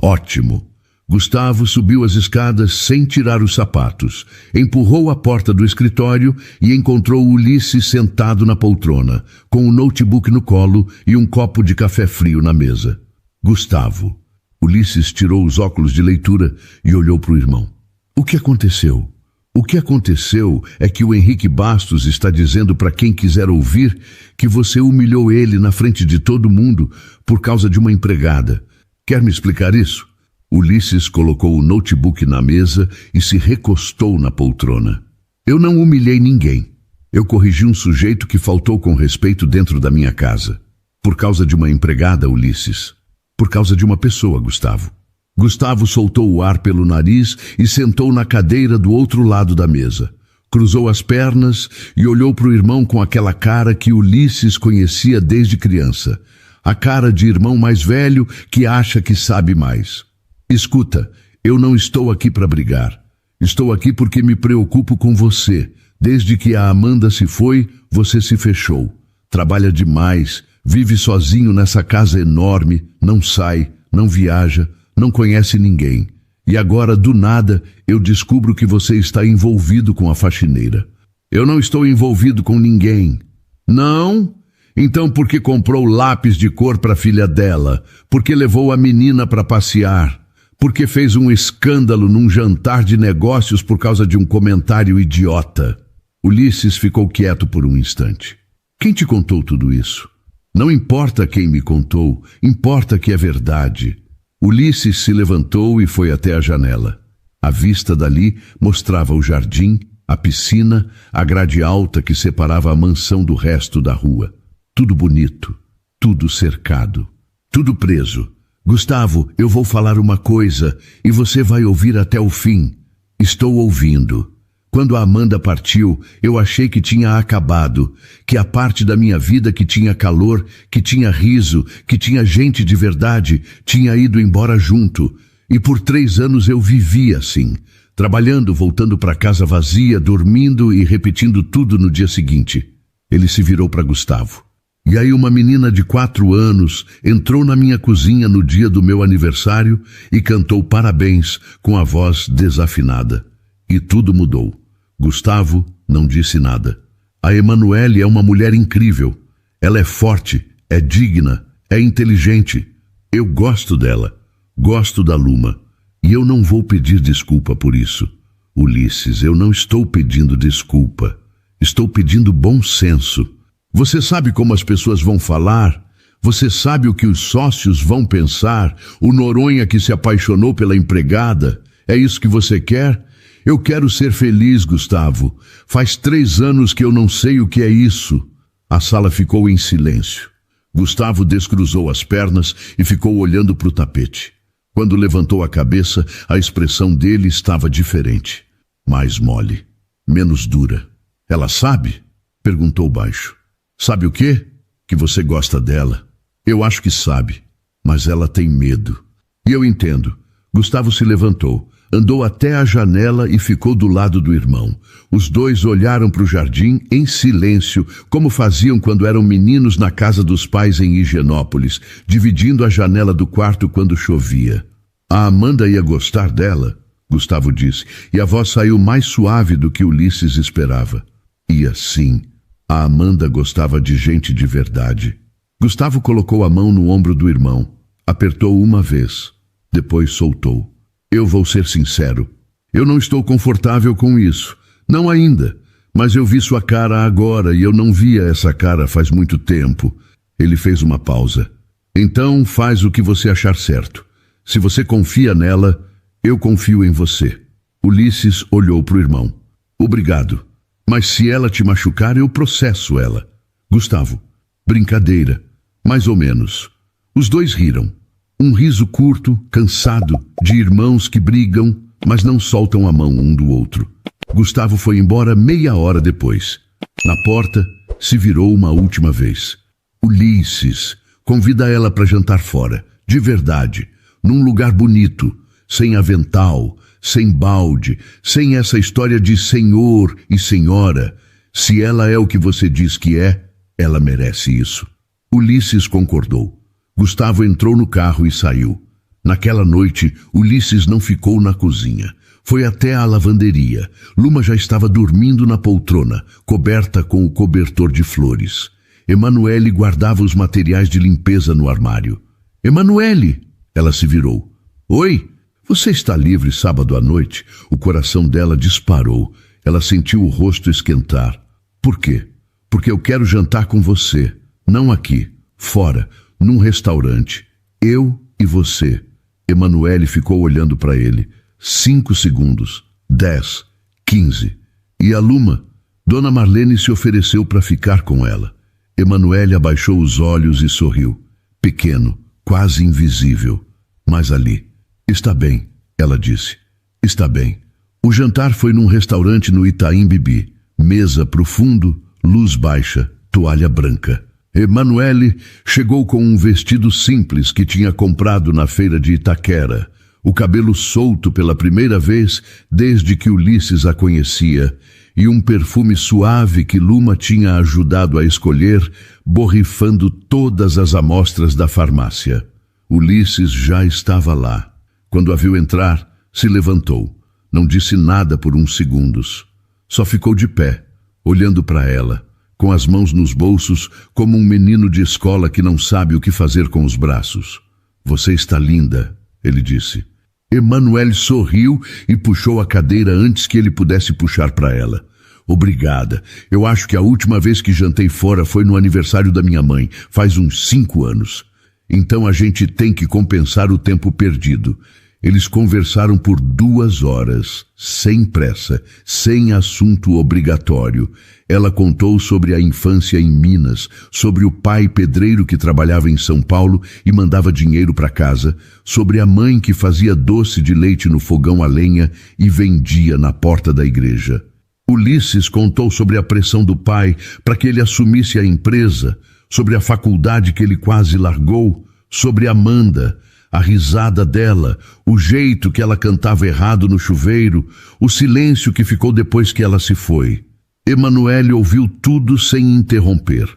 Ótimo. Gustavo subiu as escadas sem tirar os sapatos, empurrou a porta do escritório e encontrou Ulisses sentado na poltrona, com o notebook no colo e um copo de café frio na mesa. Gustavo. Ulisses tirou os óculos de leitura e olhou para o irmão. O que aconteceu? O que aconteceu é que o Henrique Bastos está dizendo para quem quiser ouvir que você humilhou ele na frente de todo mundo por causa de uma empregada. Quer me explicar isso? Ulisses colocou o notebook na mesa e se recostou na poltrona. Eu não humilhei ninguém. Eu corrigi um sujeito que faltou com respeito dentro da minha casa. Por causa de uma empregada, Ulisses. Por causa de uma pessoa, Gustavo. Gustavo soltou o ar pelo nariz e sentou na cadeira do outro lado da mesa. Cruzou as pernas e olhou para o irmão com aquela cara que Ulisses conhecia desde criança. A cara de irmão mais velho que acha que sabe mais. Escuta, eu não estou aqui para brigar. Estou aqui porque me preocupo com você. Desde que a Amanda se foi, você se fechou. Trabalha demais, vive sozinho nessa casa enorme, não sai, não viaja, não conhece ninguém. E agora, do nada, eu descubro que você está envolvido com a faxineira. Eu não estou envolvido com ninguém. Não? Então por que comprou lápis de cor para a filha dela? Por que levou a menina para passear? Por que fez um escândalo num jantar de negócios por causa de um comentário idiota? Ulisses ficou quieto por um instante. Quem te contou tudo isso? Não importa quem me contou, importa que é verdade. Ulisses se levantou e foi até a janela. A vista dali mostrava o jardim, a piscina, a grade alta que separava a mansão do resto da rua. Tudo bonito, tudo cercado, tudo preso. Gustavo, eu vou falar uma coisa e você vai ouvir até o fim. Estou ouvindo. Quando a Amanda partiu, eu achei que tinha acabado, que a parte da minha vida que tinha calor, que tinha riso, que tinha gente de verdade, tinha ido embora junto. E por 3 anos eu vivi assim, trabalhando, voltando para casa vazia, dormindo e repetindo tudo no dia seguinte. Ele se virou para Gustavo. E aí uma menina de 4 anos entrou na minha cozinha no dia do meu aniversário e cantou parabéns com a voz desafinada. E tudo mudou. Gustavo não disse nada. A Emanuele é uma mulher incrível. Ela é forte, é digna, é inteligente. Eu gosto dela. Gosto da Luma. E eu não vou pedir desculpa por isso. Ulisses, eu não estou pedindo desculpa. Estou pedindo bom senso. Você sabe como as pessoas vão falar? Você sabe o que os sócios vão pensar? O Noronha que se apaixonou pela empregada? É isso que você quer? Eu quero ser feliz, Gustavo. Faz 3 anos que eu não sei o que é isso. A sala ficou em silêncio. Gustavo descruzou as pernas e ficou olhando para o tapete. Quando levantou a cabeça, a expressão dele estava diferente. Mais mole, menos dura. Ela sabe? Perguntou baixo. Sabe o quê? Que você gosta dela. Eu acho que sabe, mas ela tem medo. E eu entendo. Gustavo se levantou, andou até a janela e ficou do lado do irmão. Os dois olharam para o jardim em silêncio, como faziam quando eram meninos na casa dos pais em Higienópolis, dividindo a janela do quarto quando chovia. A Amanda ia gostar dela, Gustavo disse, e a voz saiu mais suave do que Ulisses esperava. Ia sim. A Amanda gostava de gente de verdade. Gustavo colocou a mão no ombro do irmão, apertou uma vez, depois soltou. Eu vou ser sincero, eu não estou confortável com isso, não ainda, mas eu vi sua cara agora e eu não via essa cara faz muito tempo. Ele fez uma pausa. Então faz o que você achar certo. Se você confia nela, eu confio em você. Ulisses olhou para o irmão. Obrigado. Mas se ela te machucar, eu processo ela. Gustavo, brincadeira, mais ou menos. Os dois riram. Um riso curto, cansado, de irmãos que brigam, mas não soltam a mão um do outro. Gustavo foi embora meia hora depois. Na porta, se virou uma última vez. Ulisses, convida ela para jantar fora, de verdade, num lugar bonito, sem avental, sem balde, sem essa história de senhor e senhora. Se ela é o que você diz que é, ela merece isso. Ulisses concordou. Gustavo entrou no carro e saiu. Naquela noite, Ulisses não ficou na cozinha. Foi até a lavanderia. Luma já estava dormindo na poltrona, coberta com o cobertor de flores. Emanuele guardava os materiais de limpeza no armário. Emanuele! Ela se virou. Oi? Você está livre sábado à noite? O coração dela disparou. Ela sentiu o rosto esquentar. Por quê? Porque eu quero jantar com você. Não aqui, fora, num restaurante. Eu e você. Emanuele ficou olhando para ele. 5 segundos. 10. 15. E a Luma? Dona Marlene se ofereceu para ficar com ela. Emanuele abaixou os olhos e sorriu. Pequeno, quase invisível. Mas ali. Está bem, ela disse. Está bem. O jantar foi num restaurante no Itaim Bibi. Mesa pro fundo, luz baixa, toalha branca. Emanuele chegou com um vestido simples que tinha comprado na feira de Itaquera. O cabelo solto pela primeira vez desde que Ulisses a conhecia. E um perfume suave que Luma tinha ajudado a escolher, borrifando todas as amostras da farmácia. Ulisses já estava lá. Quando a viu entrar, se levantou. Não disse nada por uns segundos. Só ficou de pé, olhando para ela, com as mãos nos bolsos, como um menino de escola que não sabe o que fazer com os braços. Você está linda, ele disse. Emanuele sorriu e puxou a cadeira antes que ele pudesse puxar para ela. Obrigada. Eu acho que a última vez que jantei fora foi no aniversário da minha mãe, faz uns 5 anos. Então a gente tem que compensar o tempo perdido. Eles conversaram por 2 horas, sem pressa, sem assunto obrigatório. Ela contou sobre a infância em Minas, sobre o pai pedreiro que trabalhava em São Paulo e mandava dinheiro para casa, sobre a mãe que fazia doce de leite no fogão a lenha e vendia na porta da igreja. Ulisses contou sobre a pressão do pai para que ele assumisse a empresa, sobre a faculdade que ele quase largou, sobre Amanda, a risada dela, o jeito que ela cantava errado no chuveiro, o silêncio que ficou depois que ela se foi. Emanuele ouviu tudo sem interromper.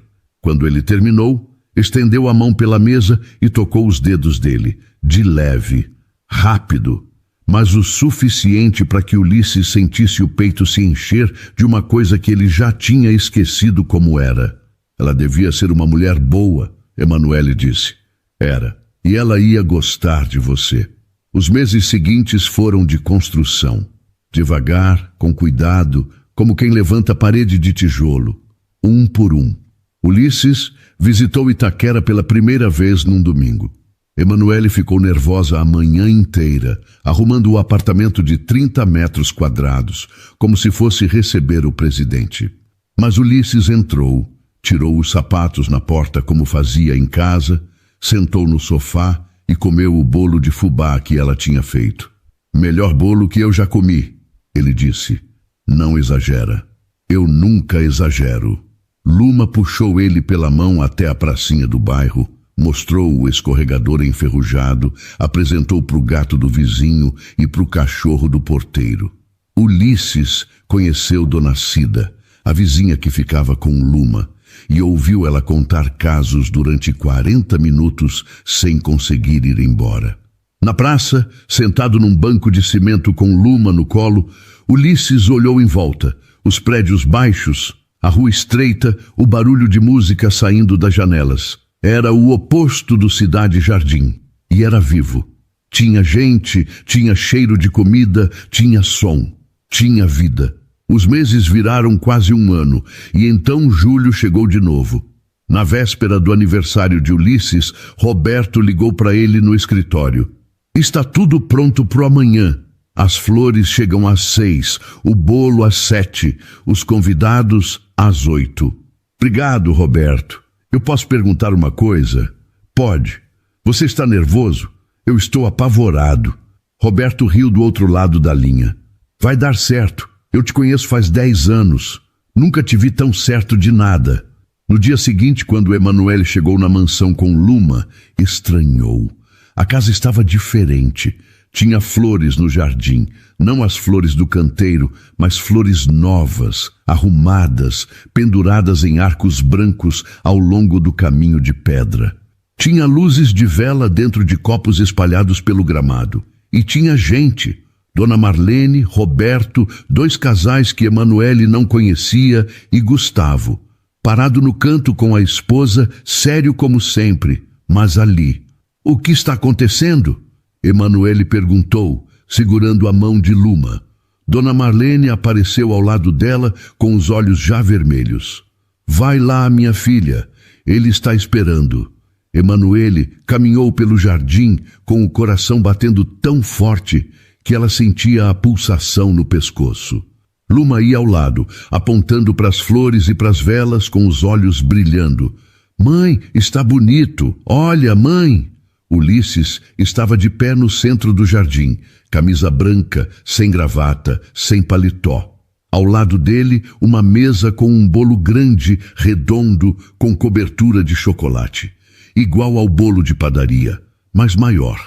Quando ele terminou, estendeu a mão pela mesa e tocou os dedos dele, de leve, rápido, mas o suficiente para que Ulisses sentisse o peito se encher de uma coisa que ele já tinha esquecido como era. Ela devia ser uma mulher boa, Emanuele disse. Era, e ela ia gostar de você. Os meses seguintes foram de construção. Devagar, com cuidado, como quem levanta a parede de tijolo, um por um. Ulisses visitou Itaquera pela primeira vez num domingo. Emanuele ficou nervosa a manhã inteira, arrumando o apartamento de 30 metros quadrados, como se fosse receber o presidente. Mas Ulisses entrou, tirou os sapatos na porta como fazia em casa, sentou no sofá e comeu o bolo de fubá que ela tinha feito. Melhor bolo que eu já comi, ele disse. Não exagera. Eu nunca exagero. Luma puxou ele pela mão até a pracinha do bairro, mostrou o escorregador enferrujado, apresentou para o gato do vizinho e para o cachorro do porteiro. Ulisses conheceu Dona Cida, a vizinha que ficava com Luma, e ouviu ela contar casos durante 40 minutos sem conseguir ir embora. Na praça, sentado num banco de cimento com Luma no colo, Ulisses olhou em volta, os prédios baixos, a rua estreita, o barulho de música saindo das janelas. Era o oposto do Cidade Jardim, e era vivo. Tinha gente, tinha cheiro de comida, tinha som, tinha vida. Os meses viraram quase um ano, e então julho chegou de novo. Na véspera do aniversário de Ulisses, Roberto ligou para ele no escritório. Está tudo pronto para amanhã. As flores chegam às 6, o bolo às 7, os convidados às 8. Obrigado, Roberto. Eu posso perguntar uma coisa? Pode. Você está nervoso? Eu estou apavorado. Roberto riu do outro lado da linha. Vai dar certo. Eu te conheço faz 10 anos. Nunca te vi tão certo de nada. No dia seguinte, quando Emanuele chegou na mansão com Luma, estranhou. A casa estava diferente. Tinha flores no jardim, não as flores do canteiro, mas flores novas, arrumadas, penduradas em arcos brancos ao longo do caminho de pedra. Tinha luzes de vela dentro de copos espalhados pelo gramado. E tinha gente. Dona Marlene, Roberto, 2 casais que Emanuele não conhecia e Gustavo, parado no canto com a esposa, sério como sempre, mas ali. O que está acontecendo? Emanuele perguntou, segurando a mão de Luma. Dona Marlene apareceu ao lado dela com os olhos já vermelhos. Vai lá, minha filha, ele está esperando. Emanuele caminhou pelo jardim com o coração batendo tão forte que ela sentia a pulsação no pescoço. Luma ia ao lado, apontando para as flores e para as velas com os olhos brilhando. Mãe, está bonito. Olha, mãe. Ulisses estava de pé no centro do jardim, camisa branca, sem gravata, sem paletó. Ao lado dele, uma mesa com um bolo grande, redondo, com cobertura de chocolate. Igual ao bolo de padaria, mas maior,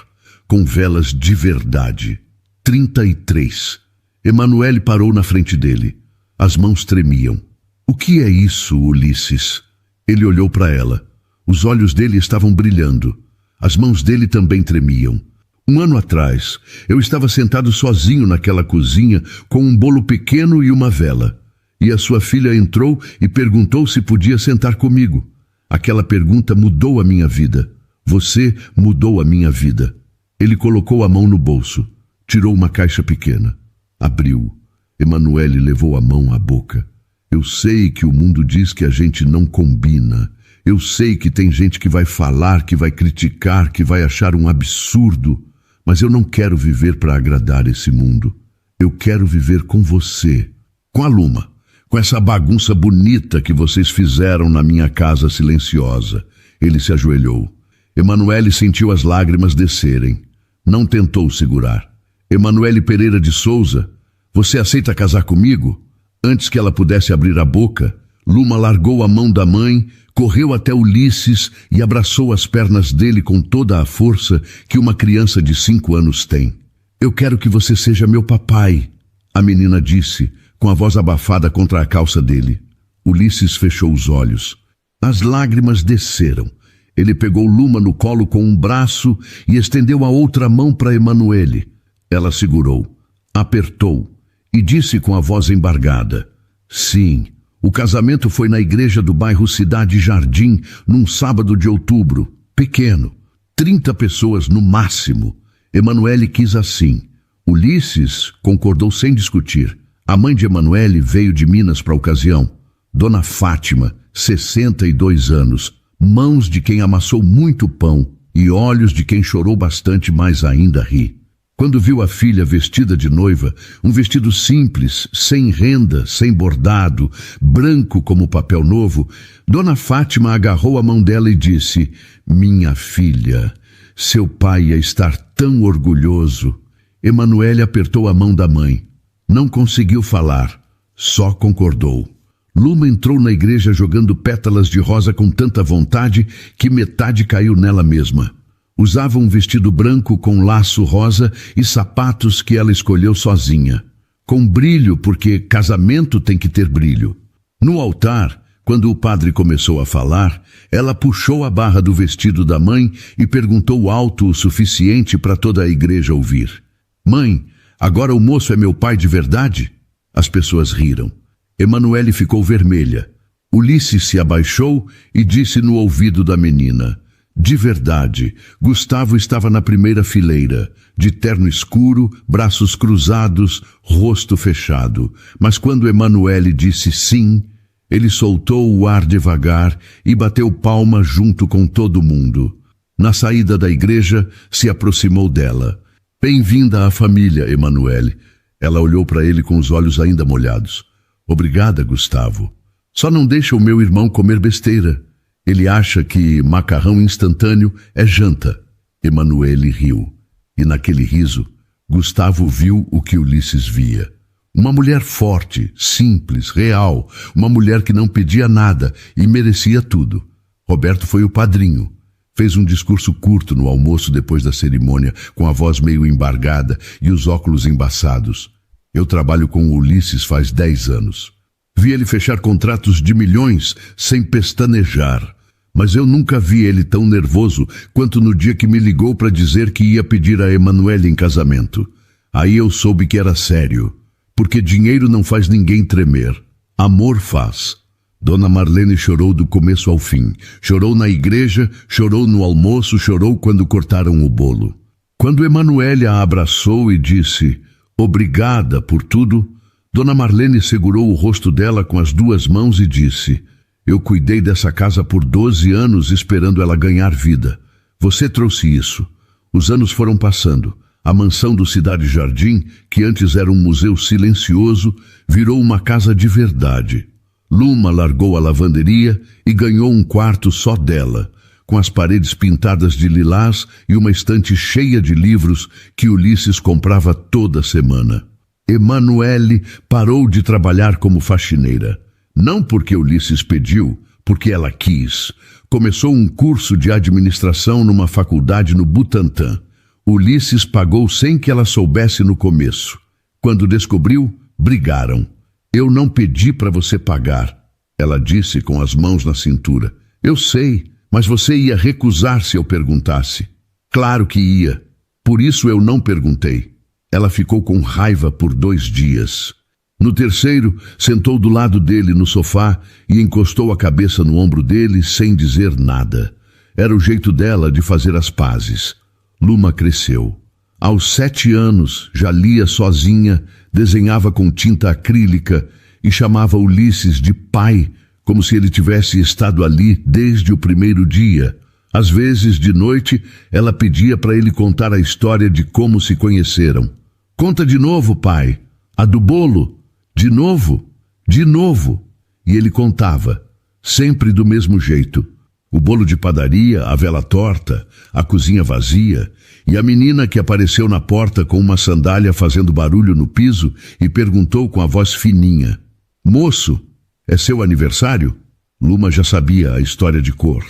com velas de verdade. 33. Emanuele parou na frente dele. As mãos tremiam. O que é isso, Ulisses? Ele olhou para ela. Os olhos dele estavam brilhando. As mãos dele também tremiam. 1 ano atrás, eu estava sentado sozinho naquela cozinha com um bolo pequeno e uma vela. E a sua filha entrou e perguntou se podia sentar comigo. Aquela pergunta mudou a minha vida. Você mudou a minha vida. Ele colocou a mão no bolso. Tirou uma caixa pequena. Abriu. Emanuele levou a mão à boca. Eu sei que o mundo diz que a gente não combina. Eu sei que tem gente que vai falar, que vai criticar, que vai achar um absurdo. Mas eu não quero viver para agradar esse mundo. Eu quero viver com você. Com a Luma. Com essa bagunça bonita que vocês fizeram na minha casa silenciosa. Ele se ajoelhou. Emanuele sentiu as lágrimas descerem. Não tentou segurar. Emanuele Pereira de Souza, você aceita casar comigo? Antes que ela pudesse abrir a boca, Luma largou a mão da mãe, correu até Ulisses e abraçou as pernas dele com toda a força que uma criança de 5 anos tem. Eu quero que você seja meu papai, a menina disse, com a voz abafada contra a calça dele. Ulisses fechou os olhos. As lágrimas desceram. Ele pegou Luma no colo com um braço e estendeu a outra mão para Emanuele. Ela segurou, apertou e disse com a voz embargada: sim, o casamento foi na igreja do bairro Cidade Jardim, num sábado de outubro, pequeno, 30 pessoas no máximo. Emanuele quis assim. Ulisses concordou sem discutir. A mãe de Emanuele veio de Minas para a ocasião. Dona Fátima, 62 anos, mãos de quem amassou muito pão e olhos de quem chorou bastante, mas ainda ri. Quando viu a filha vestida de noiva, um vestido simples, sem renda, sem bordado, branco como papel novo, Dona Fátima agarrou a mão dela e disse: minha filha, seu pai ia estar tão orgulhoso. Emanuele apertou a mão da mãe. Não conseguiu falar, só concordou. Luma entrou na igreja jogando pétalas de rosa com tanta vontade que metade caiu nela mesma. Usava um vestido branco com laço rosa e sapatos que ela escolheu sozinha. Com brilho, porque casamento tem que ter brilho. No altar, quando o padre começou a falar, ela puxou a barra do vestido da mãe e perguntou alto o suficiente para toda a igreja ouvir: mãe, agora o moço é meu pai de verdade? As pessoas riram. Emanuele ficou vermelha. Ulisses se abaixou e disse no ouvido da menina: de verdade, Gustavo estava na primeira fileira, de terno escuro, braços cruzados, rosto fechado. Mas quando Emanuele disse sim, ele soltou o ar devagar e bateu palma junto com todo mundo. Na saída da igreja, se aproximou dela. Bem-vinda à família, Emanuele. Ela olhou para ele com os olhos ainda molhados. Obrigada, Gustavo. Só não deixa o meu irmão comer besteira. Ele acha que macarrão instantâneo é janta. Emanuele riu. E naquele riso, Gustavo viu o que Ulisses via. Uma mulher forte, simples, real. Uma mulher que não pedia nada e merecia tudo. Roberto foi o padrinho. Fez um discurso curto no almoço depois da cerimônia, com a voz meio embargada e os óculos embaçados. Eu trabalho com o Ulisses faz 10 anos. Vi ele fechar contratos de milhões sem pestanejar. Mas eu nunca vi ele tão nervoso quanto no dia que me ligou para dizer que ia pedir a Emanuele em casamento. Aí eu soube que era sério, porque dinheiro não faz ninguém tremer. Amor faz. Dona Marlene chorou do começo ao fim. Chorou na igreja, chorou no almoço, chorou quando cortaram o bolo. Quando Emanuele a abraçou e disse obrigada por tudo, Dona Marlene segurou o rosto dela com as 2 mãos e disse: eu cuidei dessa casa por 12 anos esperando ela ganhar vida. Você trouxe isso. Os anos foram passando. A mansão do Cidade Jardim, que antes era um museu silencioso, virou uma casa de verdade. Luma largou a lavanderia e ganhou um quarto só dela, com as paredes pintadas de lilás e uma estante cheia de livros que Ulisses comprava toda semana. Emanuele parou de trabalhar como faxineira. Não porque Ulisses pediu, porque ela quis. Começou um curso de administração numa faculdade no Butantã. Ulisses pagou sem que ela soubesse no começo. Quando descobriu, brigaram. Eu não pedi para você pagar, ela disse com as mãos na cintura. Eu sei, mas você ia recusar se eu perguntasse. Claro que ia. Por isso eu não perguntei. Ela ficou com raiva por 2 dias. No terceiro, sentou do lado dele no sofá e encostou a cabeça no ombro dele sem dizer nada. Era o jeito dela de fazer as pazes. Luma cresceu. Aos 7 anos, já lia sozinha, desenhava com tinta acrílica e chamava Ulisses de pai, como se ele tivesse estado ali desde o primeiro dia. Às vezes, de noite, ela pedia para ele contar a história de como se conheceram. Conta de novo, pai. A do bolo. De novo, de novo. E ele contava, sempre do mesmo jeito. O bolo de padaria, a vela torta, a cozinha vazia e a menina que apareceu na porta com uma sandália fazendo barulho no piso e perguntou com a voz fininha: moço, é seu aniversário? Luma já sabia a história de cor,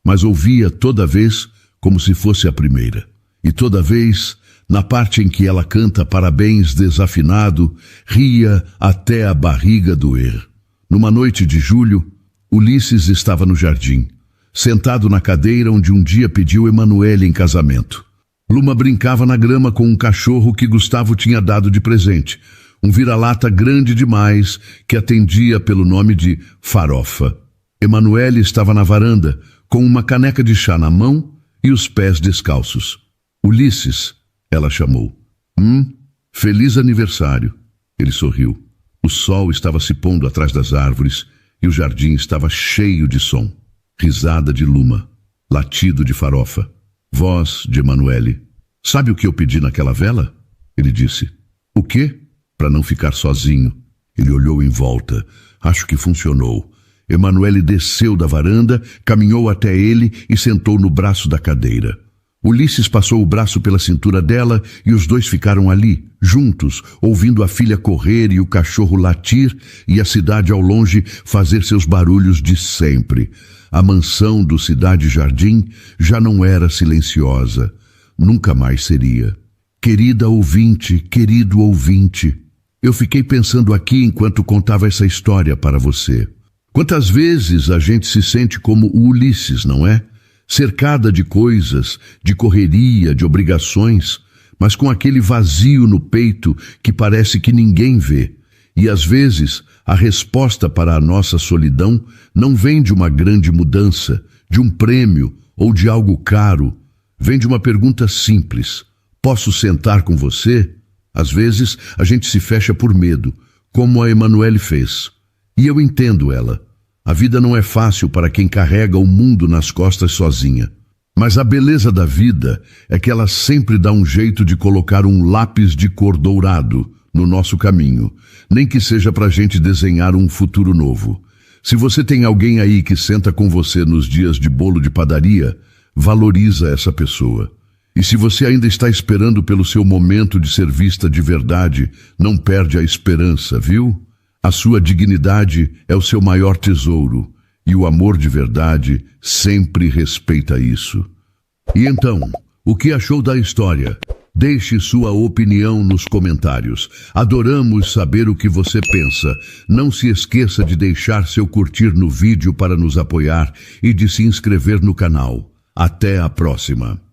mas ouvia toda vez como se fosse a primeira. E toda vez, na parte em que ela canta parabéns desafinado, ria até a barriga doer. Numa noite de julho, Ulisses estava no jardim, sentado na cadeira onde um dia pediu Emanuele em casamento. Luma brincava na grama com um cachorro que Gustavo tinha dado de presente, um vira-lata grande demais que atendia pelo nome de Farofa. Emanuele estava na varanda, com uma caneca de chá na mão e os pés descalços. Ulisses, ela chamou. Feliz aniversário. Ele sorriu. O sol estava se pondo atrás das árvores e o jardim estava cheio de som. Risada de Luma, latido de Farofa, voz de Emanuele. Sabe o que eu pedi naquela vela? Ele disse. O quê? Para não ficar sozinho. Ele olhou em volta. Acho que funcionou. Emanuele desceu da varanda, caminhou até ele e sentou no braço da cadeira. Ulisses passou o braço pela cintura dela e os dois ficaram ali, juntos, ouvindo a filha correr e o cachorro latir e a cidade ao longe fazer seus barulhos de sempre. A mansão do Cidade Jardim já não era silenciosa. Nunca mais seria. Querida ouvinte, querido ouvinte, eu fiquei pensando aqui enquanto contava essa história para você. Quantas vezes a gente se sente como o Ulisses, não é? Cercada de coisas, de correria, de obrigações, mas com aquele vazio no peito que parece que ninguém vê. E às vezes a resposta para a nossa solidão não vem de uma grande mudança, de um prêmio ou de algo caro. Vem de uma pergunta simples. Posso sentar com você? Às vezes a gente se fecha por medo, como a Emanuele fez. E eu entendo ela. A vida não é fácil para quem carrega o mundo nas costas sozinha. Mas a beleza da vida é que ela sempre dá um jeito de colocar um lápis de cor dourado no nosso caminho, nem que seja para a gente desenhar um futuro novo. Se você tem alguém aí que senta com você nos dias de bolo de padaria, valoriza essa pessoa. E se você ainda está esperando pelo seu momento de ser vista de verdade, não perde a esperança, viu? A sua dignidade é o seu maior tesouro, e o amor de verdade sempre respeita isso. E então, o que achou da história? Deixe sua opinião nos comentários. Adoramos saber o que você pensa. Não se esqueça de deixar seu curtir no vídeo para nos apoiar e de se inscrever no canal. Até a próxima!